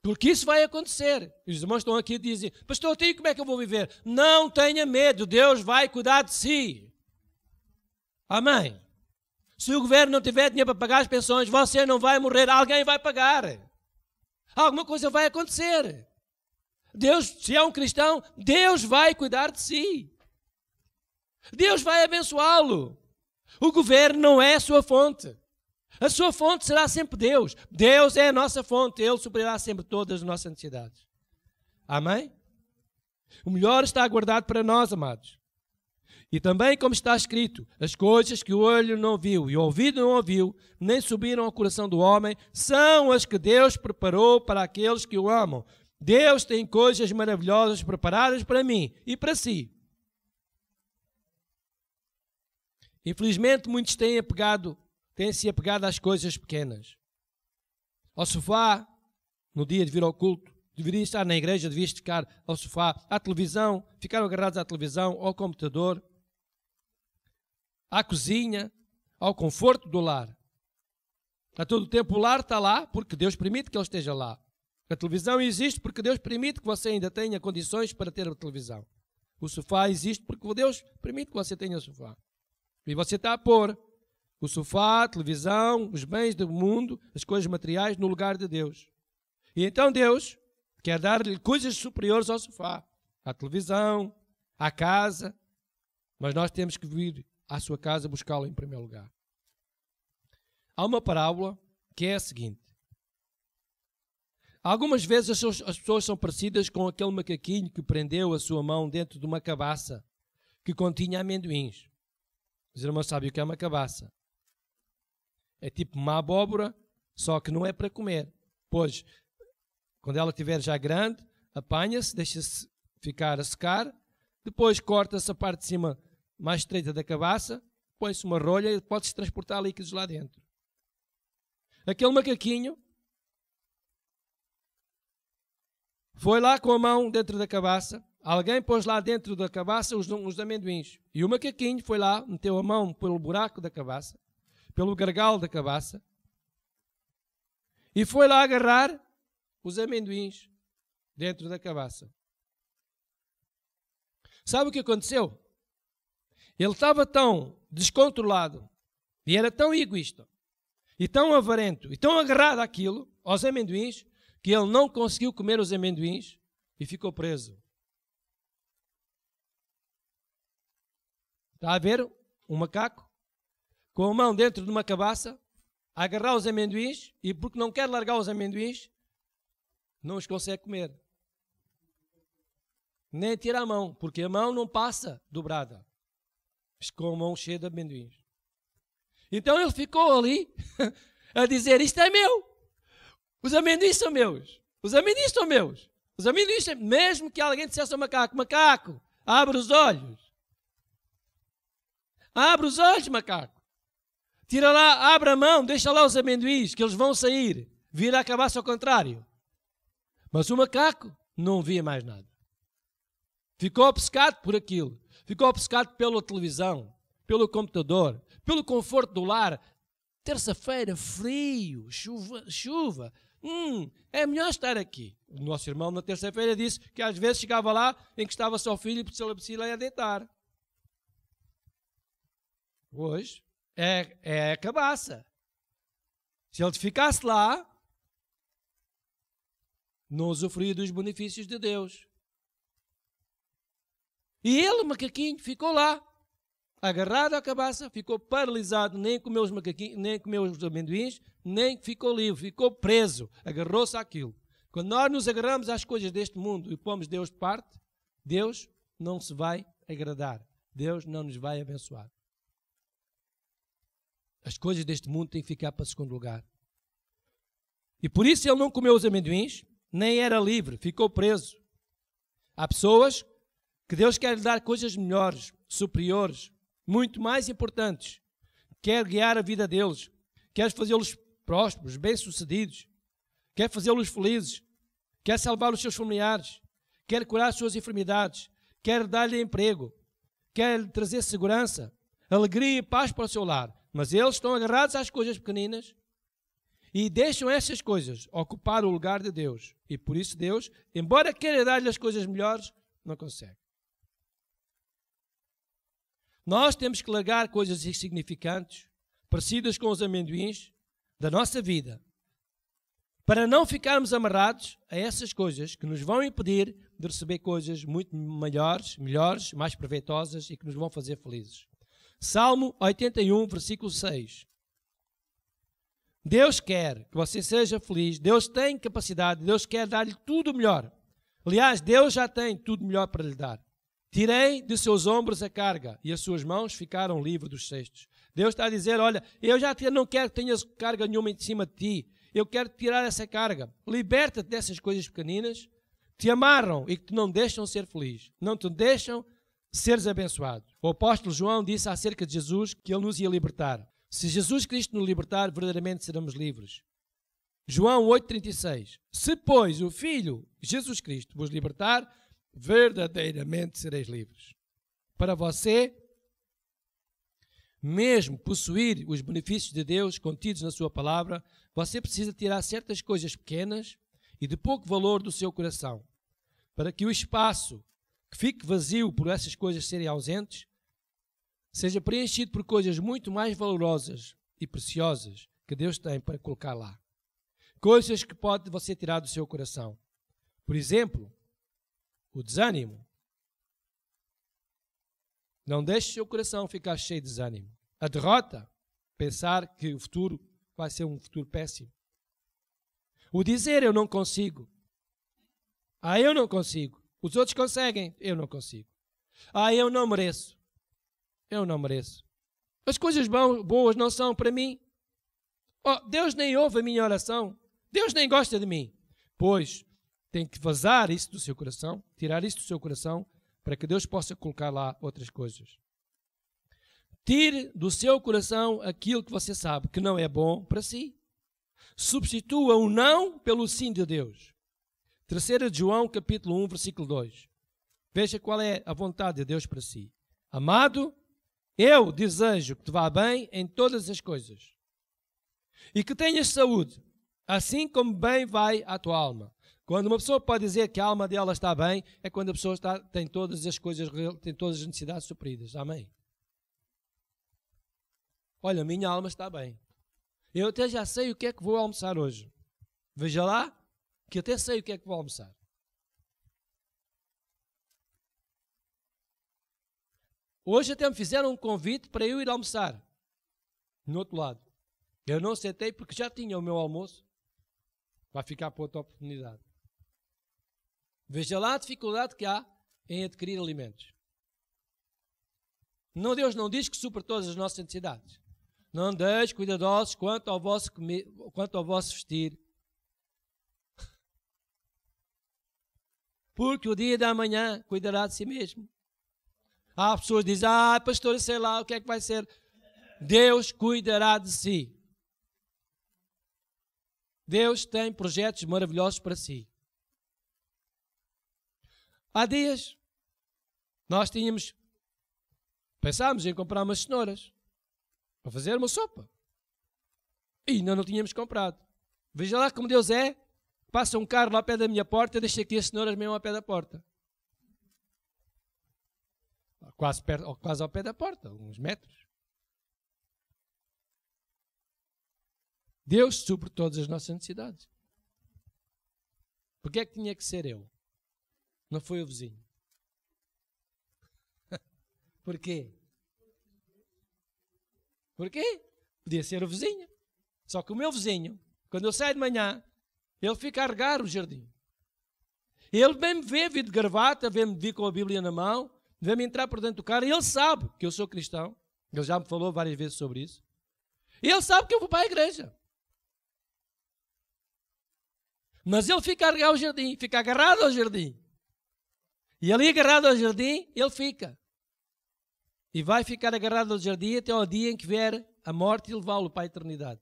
A: Porque isso vai acontecer. Os irmãos estão aqui e dizem: pastor, como é que eu vou viver? Não tenha medo, Deus vai cuidar de si. Amém. Se o governo não tiver dinheiro para pagar as pensões, você não vai morrer, alguém vai pagar. Alguma coisa vai acontecer. Deus, se é um cristão, Deus vai cuidar de si. Deus vai abençoá-lo. O governo não é a sua fonte. A sua fonte será sempre Deus. Deus é a nossa fonte. Ele suprirá sempre todas as nossas necessidades. Amém? O melhor está guardado para nós, amados. E também, como está escrito, as coisas que o olho não viu e o ouvido não ouviu, nem subiram ao coração do homem, são as que Deus preparou para aqueles que o amam. Deus tem coisas maravilhosas preparadas para mim e para si. Infelizmente, muitos têm-se apegado às coisas pequenas. Ao sofá, no dia de vir ao culto, deveria estar na igreja, devia ficar ao sofá, à televisão, ficaram agarrados à televisão, ao computador, à cozinha, ao conforto do lar. A todo o tempo o lar está lá porque Deus permite que ele esteja lá. A televisão existe porque Deus permite que você ainda tenha condições para ter a televisão. O sofá existe porque Deus permite que você tenha o sofá. E você está a pôr o sofá, a televisão, os bens do mundo, as coisas materiais no lugar de Deus. E então Deus quer dar-lhe coisas superiores ao sofá, à televisão, à casa, mas nós temos que vir à sua casa buscá-lo em primeiro lugar. Há uma parábola que é a seguinte. Algumas vezes as pessoas são parecidas com aquele macaquinho que prendeu a sua mão dentro de uma cabaça que continha amendoins. Os irmãos sabem o que é uma cabaça. É tipo uma abóbora, só que não é para comer. Pois, quando ela estiver já grande, apanha-se, deixa-se ficar a secar, depois corta-se a parte de cima mais estreita da cabaça, põe-se uma rolha e pode-se transportar líquidos lá dentro. aquele macaquinho foi lá com a mão dentro da cabaça. Alguém pôs lá dentro da cabaça os amendoins. E o macaquinho foi lá, meteu a mão pelo buraco da cabaça, pelo gargalo da cabaça, e foi lá agarrar os amendoins dentro da cabaça. Sabe o que aconteceu? Ele estava tão descontrolado e era tão egoísta e tão avarento e tão agarrado àquilo, aos amendoins, que ele não conseguiu comer os amendoins e ficou preso. Está a ver um macaco com a mão dentro de uma cabaça a agarrar os amendoins e porque não quer largar os amendoins não os consegue comer. Nem tira a mão, porque a mão não passa dobrada, com a mão cheia de amendoins. Então ele ficou ali a dizer, isto é meu, os amendoins são meus, os amendoins são meus, os amendoins são... Mesmo que alguém dissesse ao macaco, macaco, abre os olhos. Abre os olhos, macaco. Tira lá, abre a mão, deixa lá os amendoins, que eles vão sair. Vira a cabaça ao contrário. Mas o macaco não via mais nada. Ficou obcecado por aquilo. Ficou obcecado pela televisão, pelo computador, pelo conforto do lar. Terça-feira, frio, chuva. É melhor estar aqui. O nosso irmão na terça-feira disse que às vezes chegava lá, encostava-se ao filho e se ele precisa ia deitar. Hoje é a cabaça. Se ele ficasse lá, não usufruía dos benefícios de Deus. E ele, macaquinho, ficou lá, agarrado à cabaça, ficou paralisado, nem comeu os macaquinhos, nem comeu os amendoins, nem ficou livre, ficou preso, agarrou-se àquilo. Quando nós nos agarramos às coisas deste mundo e pomos Deus de parte, Deus não se vai agradar. Deus não nos vai abençoar. As coisas deste mundo têm que ficar para segundo lugar. E por isso ele não comeu os amendoins, nem era livre, ficou preso. Há pessoas que Deus quer lhe dar coisas melhores, superiores, muito mais importantes. Quer guiar a vida deles, quer fazê-los prósperos, bem-sucedidos, quer fazê-los felizes, quer salvar os seus familiares, quer curar as suas enfermidades, quer dar-lhe emprego, quer lhe trazer segurança, alegria e paz para o seu lar. Mas eles estão agarrados às coisas pequeninas e deixam essas coisas ocupar o lugar de Deus. E por isso Deus, embora queira dar-lhe as coisas melhores, não consegue. Nós temos que largar coisas insignificantes, parecidas com os amendoins, da nossa vida, para não ficarmos amarrados a essas coisas que nos vão impedir de receber coisas muito melhores, mais proveitosas e que nos vão fazer felizes. Salmo 81, versículo 6. Deus quer que você seja feliz, Deus tem capacidade, Deus quer dar-lhe tudo melhor. Aliás, Deus já tem tudo melhor para lhe dar. Tirei de seus ombros a carga e as suas mãos ficaram livres dos cestos. Deus está a dizer, olha, eu já não quero que tenhas carga nenhuma em cima de ti. Eu quero tirar essa carga. Liberta-te dessas coisas pequeninas que te amarram e que te não deixam ser feliz. Não te deixam seres abençoado. O apóstolo João disse acerca de Jesus que ele nos ia libertar. Se Jesus Cristo nos libertar, verdadeiramente seremos livres. João 8,36. Se, pois, o Filho, Jesus Cristo, vos libertar, verdadeiramente sereis livres. Para você, mesmo possuir os benefícios de Deus contidos na sua palavra, você precisa tirar certas coisas pequenas e de pouco valor do seu coração, para que o espaço que fique vazio por essas coisas serem ausentes, seja preenchido por coisas muito mais valorosas e preciosas que Deus tem para colocar lá. Coisas que pode você tirar do seu coração. Por exemplo, o desânimo. Não deixe o seu coração ficar cheio de desânimo. A derrota, pensar que o futuro vai ser um futuro péssimo. O dizer eu não consigo. Eu não consigo. Os outros conseguem, eu não consigo. Eu não mereço. Eu não mereço. As coisas boas não são para mim. Deus nem ouve a minha oração. Deus nem gosta de mim. Pois, tem que vazar isso do seu coração, tirar isso do seu coração, para que Deus possa colocar lá outras coisas. Tire do seu coração aquilo que você sabe que não é bom para si. Substitua o não pelo sim de Deus. 3 de João, capítulo 1, versículo 2. Veja qual é a vontade de Deus para si. Amado, eu desejo que te vá bem em todas as coisas e que tenhas saúde, assim como bem vai a tua alma. Quando uma pessoa pode dizer que a alma dela está bem, é quando a pessoa tem todas as coisas, tem todas as necessidades supridas. Amém? Olha, minha alma está bem. Eu até já sei o que é que vou almoçar hoje. Veja lá, que eu até sei o que é que vou almoçar. Hoje até me fizeram um convite para eu ir almoçar. No outro lado. Eu não aceitei porque já tinha o meu almoço. Vai ficar para outra oportunidade. Veja lá a dificuldade que há em adquirir alimentos. Não, Deus não diz que supra todas as nossas necessidades. Não andeis cuidadosos quanto ao vosso vestir. Porque o dia da manhã cuidará de si mesmo. Há pessoas que dizem, pastor, sei lá o que é que vai ser. Deus cuidará de si. Deus tem projetos maravilhosos para si. Há dias, nós pensámos em comprar umas cenouras para fazer uma sopa. E ainda não tínhamos comprado. Veja lá como Deus é. Passa um carro lá ao pé da minha porta, deixa aqui as cenouras mesmo ao pé da porta. Quase ao pé da porta, uns metros. Deus supre todas as nossas necessidades. Porquê é que tinha que ser eu? Não foi o vizinho. Porquê? Porquê? Podia ser o vizinho. Só que o meu vizinho, quando eu saio de manhã, ele fica a regar o jardim. Ele vem-me ver, vir de gravata, vem-me vir com a Bíblia na mão, vem-me entrar por dentro do carro, e ele sabe que eu sou cristão. Ele já me falou várias vezes sobre isso. E ele sabe que eu vou para a igreja. Mas ele fica a regar o jardim, fica agarrado ao jardim. E ali agarrado ao jardim, ele fica. E vai ficar agarrado ao jardim até ao dia em que vier a morte e levá-lo para a eternidade.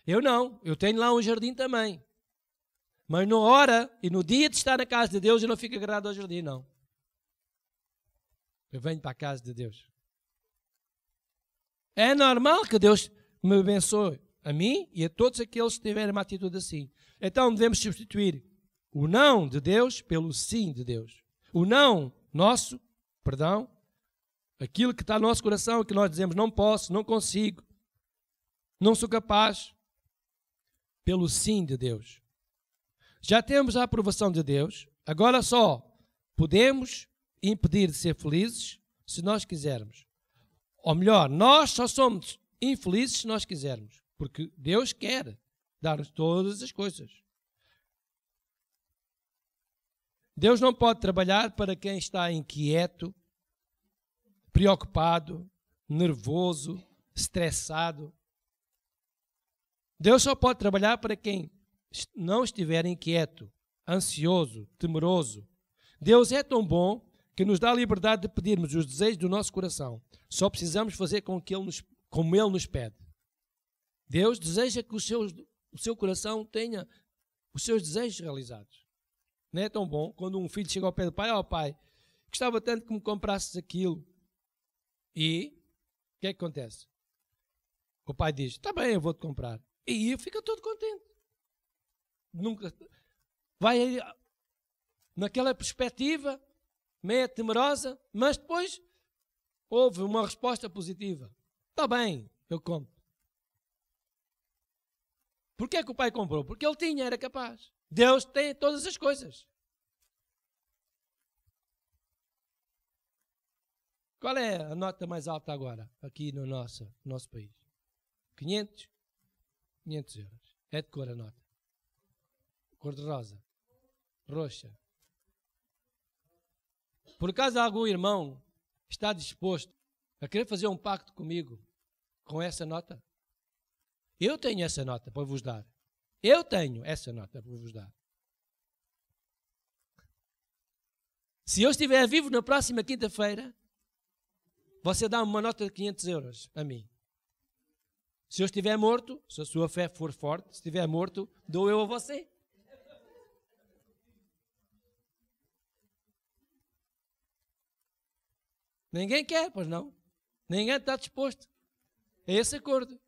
A: Eu não, eu tenho lá um jardim também. Mas na hora e no dia de estar na casa de Deus, eu não fico agarrado ao jardim, não. Eu venho para a casa de Deus. É normal que Deus me abençoe a mim e a todos aqueles que tiverem uma atitude assim. Então devemos substituir o não de Deus pelo sim de Deus. O não nosso, aquilo que está no nosso coração, que nós dizemos não posso, não consigo, não sou capaz, pelo sim de Deus. Já temos a aprovação de Deus, agora só podemos impedir de ser felizes se nós quisermos. Ou melhor, nós só somos infelizes se nós quisermos, porque Deus quer dar-nos todas as coisas. Deus não pode trabalhar para quem está inquieto, preocupado, nervoso, estressado. Deus só pode trabalhar para quem não estiver inquieto, ansioso, temeroso. Deus é tão bom que nos dá a liberdade de pedirmos os desejos do nosso coração. Só precisamos fazer como Ele nos pede. Deus deseja que o seu coração tenha os seus desejos realizados. Não é tão bom quando um filho chega ao pé do pai, pai, gostava tanto que me comprasses aquilo. E o que é que acontece? O pai diz, está bem, eu vou-te comprar. E fica todo contente. Nunca vai naquela perspectiva meia temerosa, mas depois houve uma resposta positiva. Está bem, eu compro. Porquê é que o pai comprou? Porque ele tinha, era capaz. Deus tem todas as coisas. Qual é a nota mais alta agora, aqui no nosso país? 500 euros. É de cor a nota. Cor de rosa. Roxa. Por acaso algum irmão está disposto a querer fazer um pacto comigo com essa nota? Eu tenho essa nota para vos dar. Eu tenho essa nota para vos dar. Se eu estiver vivo na próxima quinta-feira, você dá uma nota de 500 euros a mim. Se eu estiver morto, se a sua fé for forte, se estiver morto, dou eu a você. Ninguém quer, pois não. Ninguém está disposto a esse acordo.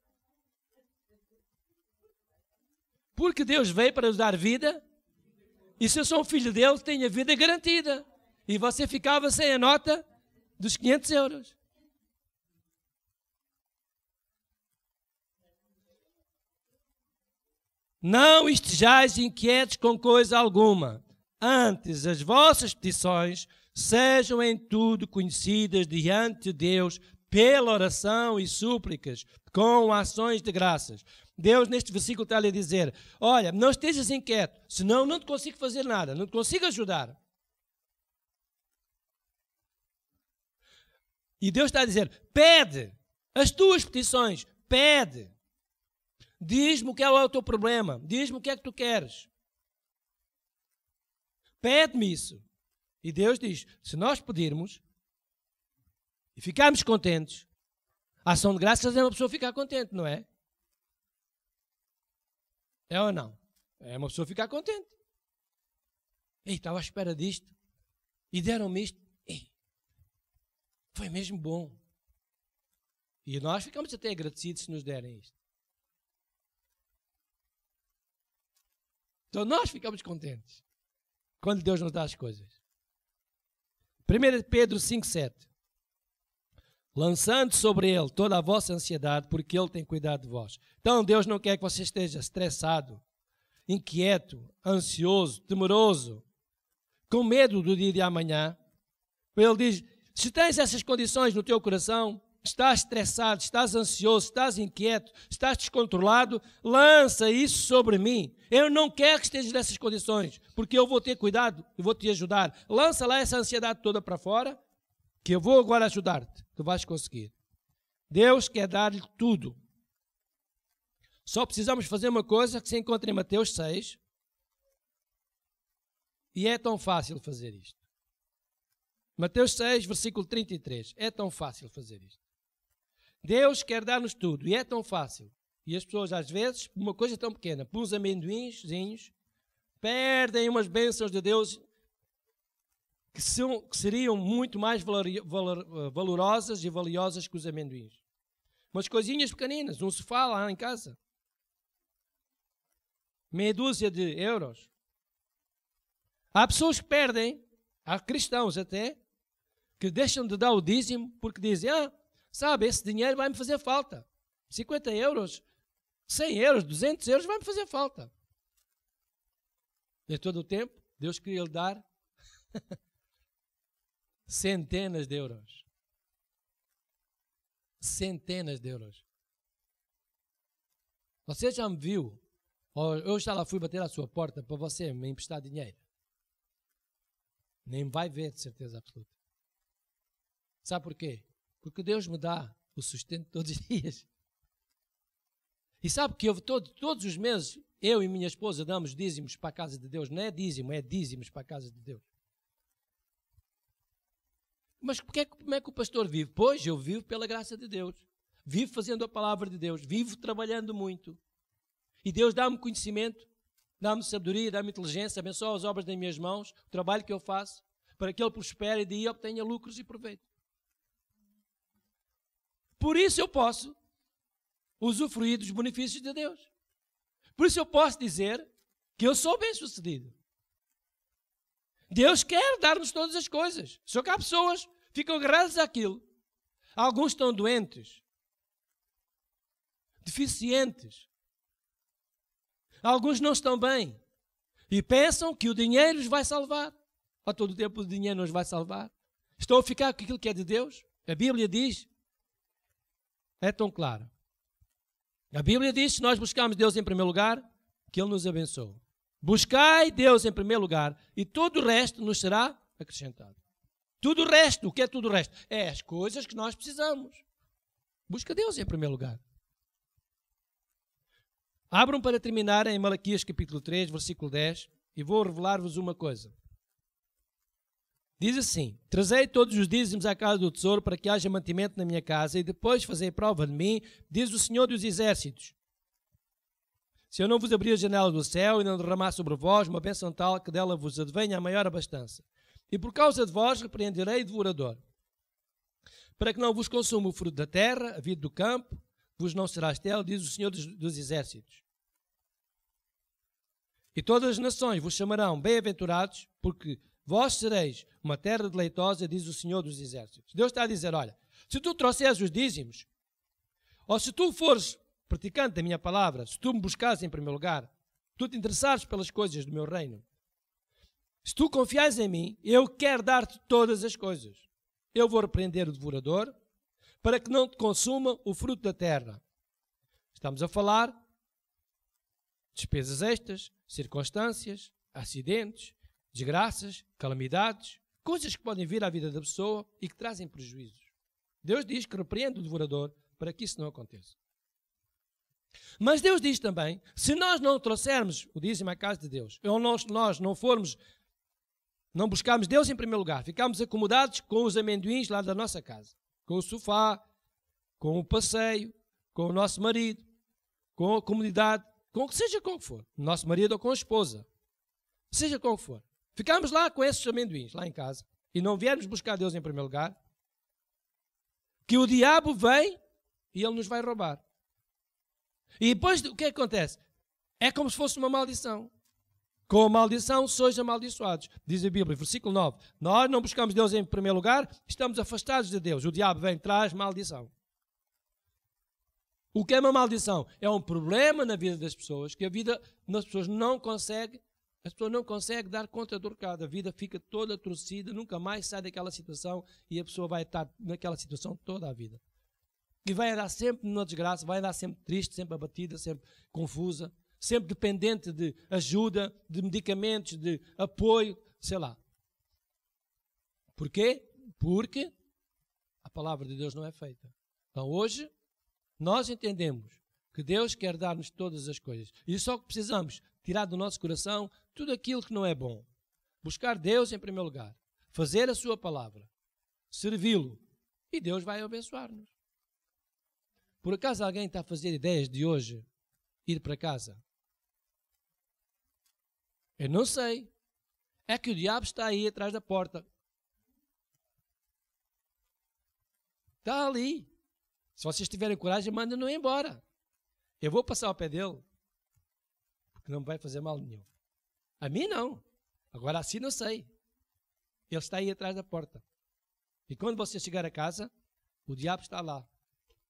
A: Porque Deus veio para nos dar vida, e se eu sou um filho dele, tenho a vida garantida. E você ficava sem a nota dos 500 euros. Não estejais inquietos com coisa alguma. Antes, as vossas petições sejam em tudo conhecidas diante de Deus pela oração e súplicas, com ações de graças. Deus, neste versículo, está-lhe a dizer, olha, não estejas inquieto, senão não te consigo fazer nada, não te consigo ajudar. E Deus está a dizer, pede as tuas petições, pede. Diz-me o que é o teu problema, diz-me o que é que tu queres. Pede-me isso. E Deus diz, se nós pedirmos e ficarmos contentes, a ação de graças é uma pessoa ficar contente, não é? É ou não? É uma pessoa ficar contente. Ei, estava à espera disto e deram-me isto. Ei, foi mesmo bom. E nós ficamos até agradecidos se nos derem isto. Então nós ficamos contentes quando Deus nos dá as coisas. 1 Pedro 5,7. Lançando sobre ele toda a vossa ansiedade, porque ele tem cuidado de vós. Então Deus não quer que você esteja estressado, inquieto, ansioso, temeroso, com medo do dia de amanhã. Ele diz, se tens essas condições no teu coração, estás estressado, estás ansioso, estás inquieto, estás descontrolado, lança isso sobre mim. Eu não quero que estejas nessas condições, porque eu vou ter cuidado e vou te ajudar. Lança lá essa ansiedade toda para fora, que eu vou agora ajudar-te. Tu vais conseguir. Deus quer dar-lhe tudo. Só precisamos fazer uma coisa que se encontra em Mateus 6. E é tão fácil fazer isto. Mateus 6, versículo 33. É tão fácil fazer isto. Deus quer dar-nos tudo e é tão fácil. E as pessoas, às vezes, por uma coisa tão pequena, por uns amendoinzinhos, perdem umas bênçãos de Deus que seriam muito mais valorosas e valiosas que os amendoins. Umas coisinhas pequeninas, um sofá lá em casa. Meia dúzia de euros. Há pessoas que perdem, há cristãos até, que deixam de dar o dízimo porque dizem, sabe, esse dinheiro vai-me fazer falta. 50 euros, 100 euros, 200 euros vai-me fazer falta. E todo o tempo, Deus queria lhe dar centenas de euros. Centenas de euros. Você já me viu, ou eu já lá fui bater à sua porta para você me emprestar dinheiro? Nem vai ver, de certeza absoluta. Sabe porquê? Porque Deus me dá o sustento todos os dias. E sabe que todos os meses, eu e minha esposa damos dízimos para a casa de Deus. Não é dízimo, é dízimos para a casa de Deus. Mas como é que o pastor vive? Pois, eu vivo pela graça de Deus. Vivo fazendo a palavra de Deus. Vivo trabalhando muito. E Deus dá-me conhecimento, dá-me sabedoria, dá-me inteligência, abençoa as obras das minhas mãos, o trabalho que eu faço, para que ele prospere e daí obtenha lucros e proveito. Por isso eu posso usufruir dos benefícios de Deus. Por isso eu posso dizer que eu sou bem-sucedido. Deus quer dar-nos todas as coisas. Só que há pessoas que ficam agarradas àquilo. Alguns estão doentes, deficientes. Alguns não estão bem e pensam que o dinheiro os vai salvar. A todo tempo o dinheiro não os vai salvar. Estão a ficar com aquilo que é de Deus. A Bíblia diz, é tão claro. A Bíblia diz, se nós buscarmos Deus em primeiro lugar, que Ele nos abençoe. Buscai Deus em primeiro lugar e todo o resto nos será acrescentado. Tudo o resto, o que é tudo o resto? É as coisas que nós precisamos. Busca Deus em primeiro lugar. Abram para terminar em Malaquias capítulo 3, versículo 10, e vou revelar-vos uma coisa. Diz assim: trazei todos os dízimos à casa do tesouro para que haja mantimento na minha casa e depois fazei prova de mim, diz o Senhor dos Exércitos. Se eu não vos abrir a janela do céu e não derramar sobre vós uma bênção tal que dela vos advenha a maior abastança. E por causa de vós repreenderei o devorador, para que não vos consuma o fruto da terra, a vida do campo, vos não será estel, diz o Senhor dos Exércitos. E todas as nações vos chamarão bem-aventurados, porque vós sereis uma terra deleitosa, diz o Senhor dos Exércitos. Deus está a dizer, olha, se tu trouxeres os dízimos, ou se tu fores praticante da minha palavra, se tu me buscares em primeiro lugar, tu te interessares pelas coisas do meu reino, se tu confiares em mim, eu quero dar-te todas as coisas. Eu vou repreender o devorador para que não te consuma o fruto da terra. Estamos a falar de despesas extras, circunstâncias, acidentes, desgraças, calamidades, coisas que podem vir à vida da pessoa e que trazem prejuízos. Deus diz que repreende o devorador para que isso não aconteça. Mas Deus diz também, se nós não trouxermos o dízimo à casa de Deus, ou nós não buscarmos Deus em primeiro lugar, ficamos acomodados com os amendoins lá da nossa casa, com o sofá, com o passeio, com o nosso marido, com a comunidade, com seja como for, nosso marido ou com a esposa, seja como for. Ficamos lá com esses amendoins, lá em casa, e não viermos buscar Deus em primeiro lugar, que o diabo vem e ele nos vai roubar. E depois o que acontece? É como se fosse uma maldição. Com a maldição sois amaldiçoados. Diz a Bíblia, versículo 9. Nós não buscamos Deus em primeiro lugar, estamos afastados de Deus. O diabo vem, traz maldição. O que é uma maldição? É um problema na vida das pessoas, que as pessoas não conseguem dar conta do recado. A vida fica toda torcida, nunca mais sai daquela situação e a pessoa vai estar naquela situação toda a vida. E vai andar sempre numa desgraça, vai andar sempre triste, sempre abatida, sempre confusa, sempre dependente de ajuda, de medicamentos, de apoio, sei lá. Porquê? Porque a palavra de Deus não é feita. Então hoje, nós entendemos que Deus quer dar-nos todas as coisas. E só que precisamos tirar do nosso coração tudo aquilo que não é bom. Buscar Deus em primeiro lugar. Fazer a sua palavra. Servi-lo. E Deus vai abençoar-nos. Por acaso alguém está a fazer ideias de hoje ir para casa? Eu não sei. É que o diabo está aí atrás da porta. Está ali. Se vocês tiverem coragem, mandem-no embora. Eu vou passar ao pé dele. Porque não me vai fazer mal nenhum. A mim não. Agora assim não sei. Ele está aí atrás da porta. E quando você chegar a casa, o diabo está lá.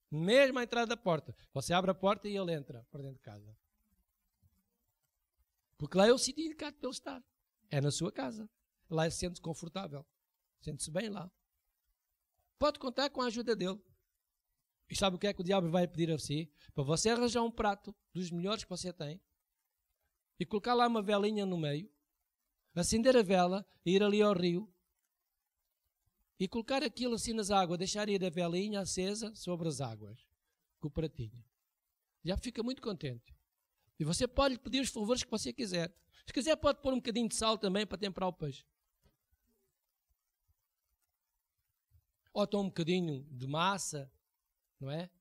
A: Mesmo à entrada da porta. Você abre a porta e ele entra para dentro de casa. Porque lá é o sítio indicado para ele estar. É na sua casa. Lá ele sente-se confortável. Sente-se bem lá. Pode contar com a ajuda dele. E sabe o que é que o diabo vai pedir a si? Para você arranjar um prato dos melhores que você tem e colocar lá uma velinha no meio, acender a vela e ir ali ao rio e colocar aquilo assim nas águas, deixar ir a velinha acesa sobre as águas, com o pratinho. Já fica muito contente. E você pode pedir os favores que você quiser. Se quiser pode pôr um bocadinho de sal também para temperar o peixe. Ou então um bocadinho de massa, não é?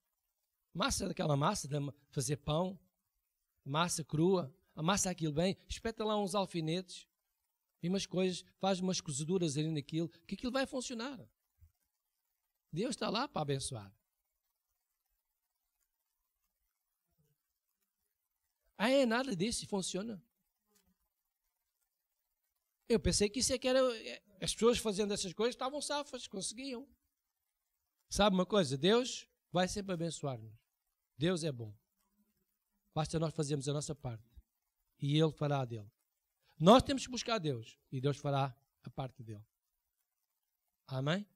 A: Massa, daquela massa de fazer pão, massa crua, amassa aquilo bem, espeta lá uns alfinetes e umas coisas, faz umas cozeduras ali naquilo, que aquilo vai funcionar. Deus está lá para abençoar. É nada disso, funciona. Eu pensei que isso é que era, as pessoas fazendo essas coisas estavam safas, conseguiam. Sabe uma coisa? Deus vai sempre abençoar-nos. Deus é bom. Basta nós fazermos a nossa parte. E Ele fará a dele. Nós temos que buscar Deus. E Deus fará a parte dele. Amém?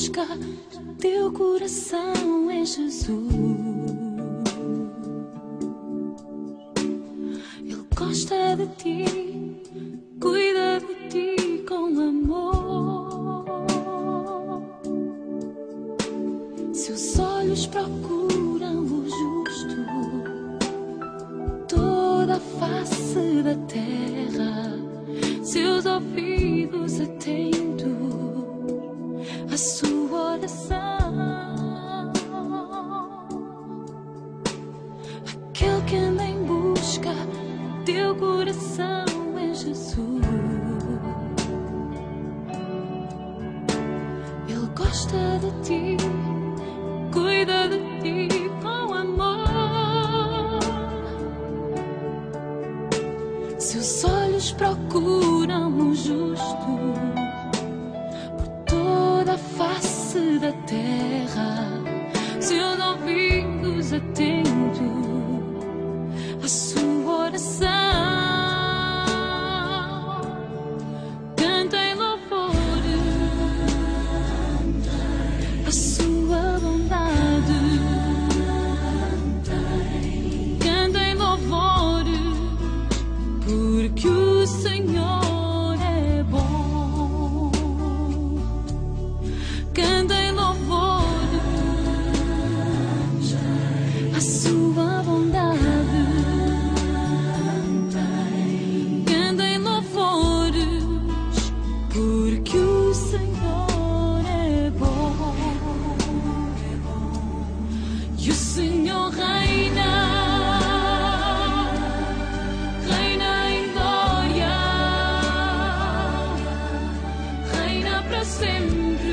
B: busca teu coração em Jesus. Ele gosta de ti, cuida de ti com amor. Seus olhos procuram o justo, toda a face da terra. Seus ouvidos atentos à sua oração. Aquele que anda em busca teu coração em Jesus. Ele gosta de ti, cuida de ti com amor. Seus olhos procuram o justo por toda a face da terra. Seus ouvidos atentos à sua oração. Canta em louvor a sua bondade. Canta em louvor porque o Senhor é bom. Canta em louvor a sua bondade. Canta em louvores porque o Senhor é bom. E o Senhor reina. Sempre